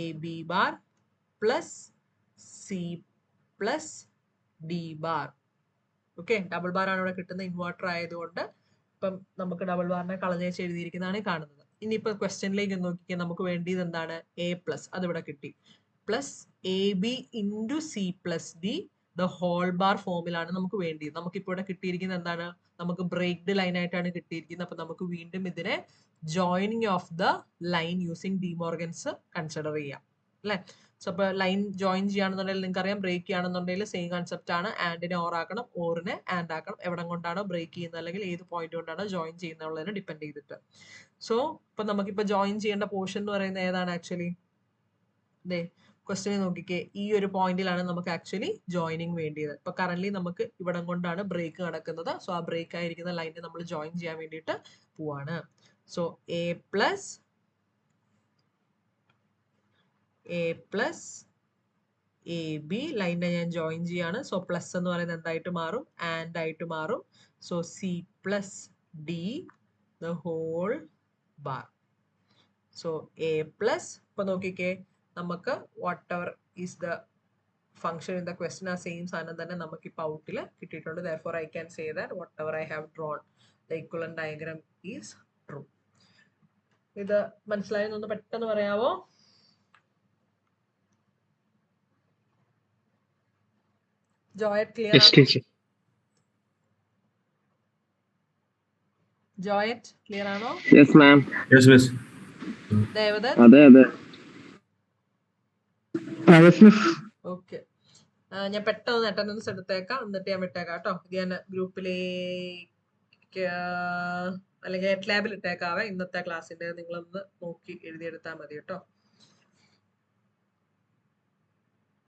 A B bar plus C plus D bar. Okay. Double bar ആണ് ഇവിടെ കിട്ടുന്ന ഇൻവേർട്ടർ ആയതുകൊണ്ട് ഇപ്പം നമുക്ക് ഡബിൾ ബാറിനെ കളഞ്ഞു വെച്ച് എഴുതിയിരിക്കുന്നതാണ് കാണുന്നത്. ഇനിയിപ്പോൾ ക്വസ്റ്റ്യനിലേക്ക് നോക്കിയാൽ നമുക്ക് വേണ്ടിയത് എന്താണ്? എ പ്ലസ്, അതിവിടെ കിട്ടി. Plus A B into C plus D the whole bar ഫോമിലാണ് നമുക്ക് വേണ്ടിയത്. നമുക്കിപ്പോൾ ഇവിടെ കിട്ടിയിരിക്കുന്നത് എന്താണ്? നമുക്ക് ബ്രേക്ക്ഡ് ലൈൻ ആയിട്ടാണ് കിട്ടിയിരിക്കുന്നത്. അപ്പൊ നമുക്ക് വീണ്ടും ഇതിനെ joining of the line using De Morgan's consider ചെയ്യാം അല്ലെ. സോ അപ്പൊ ലൈൻ ജോയിൻ ചെയ്യുകയാണെന്നുണ്ടെങ്കിൽ നിങ്ങൾക്ക് അറിയാം, ബ്രേക്ക് ചെയ്യുകയാണെന്നുണ്ടെങ്കിൽ സെയിം കൺസെപ്റ്റ് ആണ്. ആൻഡിനെ ഓർ ആക്കണം, ഓറിനെ ആൻഡ് ആക്കണം. എവിടെ കൊണ്ടാണോ ബ്രേക്ക് ചെയ്യുന്നത് അല്ലെങ്കിൽ ഏത് പോയിന്റ് കൊണ്ടാണോ ജോയിൻ ചെയ്യുന്നുള്ളതിനെ ഡിപ്പെൻഡ് ചെയ്തിട്ട്. സോ ഇപ്പൊ നമുക്കിപ്പോ ജോയിൻ ചെയ്യേണ്ട പോർഷൻ എന്ന് പറയുന്നത് ഏതാണ് ആക്ച്വലി? ദേ ക്വസ്റ്റ്യൻ നോക്കിക്കേ, ഈ ഒരു പോയിന്റിലാണ് നമുക്ക് ആക്ച്വലി ജോയിനിങ് വേണ്ടിയത്. ഇപ്പൊ കറന്റ് നമുക്ക് ഇവിടം കൊണ്ടാണ് ബ്രേക്ക് നടക്കുന്നത്. സോ ആ ബ്രേക്ക് ആയിരിക്കുന്ന ലൈനിനെ നമ്മൾ ജോയിൻ ചെയ്യാൻ വേണ്ടിയിട്ട് പോവാണ്. So A plus A B ലൈനിനെ ഞാൻ ജോയിൻ ചെയ്യാണ്. സോ പ്ലസ് എന്ന് പറയുന്നത് എന്തായിട്ട് മാറും? ആൻഡ് ആയിട്ട് മാറും. So C plus D the whole bar. So A plus, ഇപ്പൊ നോക്കിക്കേ, നമുക്ക് whatever is the function in the question ആ സെയിം സാധനം തന്നെ നമുക്ക് ഇപ്പോൾ ഔട്ടിൽ കിട്ടിയിട്ടുണ്ട്. therefore I can say that whatever I have drawn the equivalent diagram is true. ഇത് മനസ്സിലായെന്നൊന്ന് പെട്ടെന്ന് പറയാവോ? ജോയറ്റ് ക്ലിയർ ആണോ? ജോയറ്റ് ക്ലിയർ ആണോ? Yes ma'am. Yes miss. Devadath? അതെ അതെ. ഓക്കെ. ഞാൻ പെട്ടെന്ന് അറ്റൻഡൻസ് എടുത്തേക്കാം, എന്നിട്ട് ഞാൻ വിട്ടേക്കാം കേട്ടോ. ഇത് ഞാൻ ഗ്രൂപ്പിലേക്ക് അല്ലെങ്കിൽ ലാബിൽ ഇട്ടേക്കാവേ. ഇന്നത്തെ ക്ലാസ്സിന്റെ നിങ്ങളൊന്ന് നോക്കി എഴുതിയെടുത്താൽ മതി കേട്ടോ.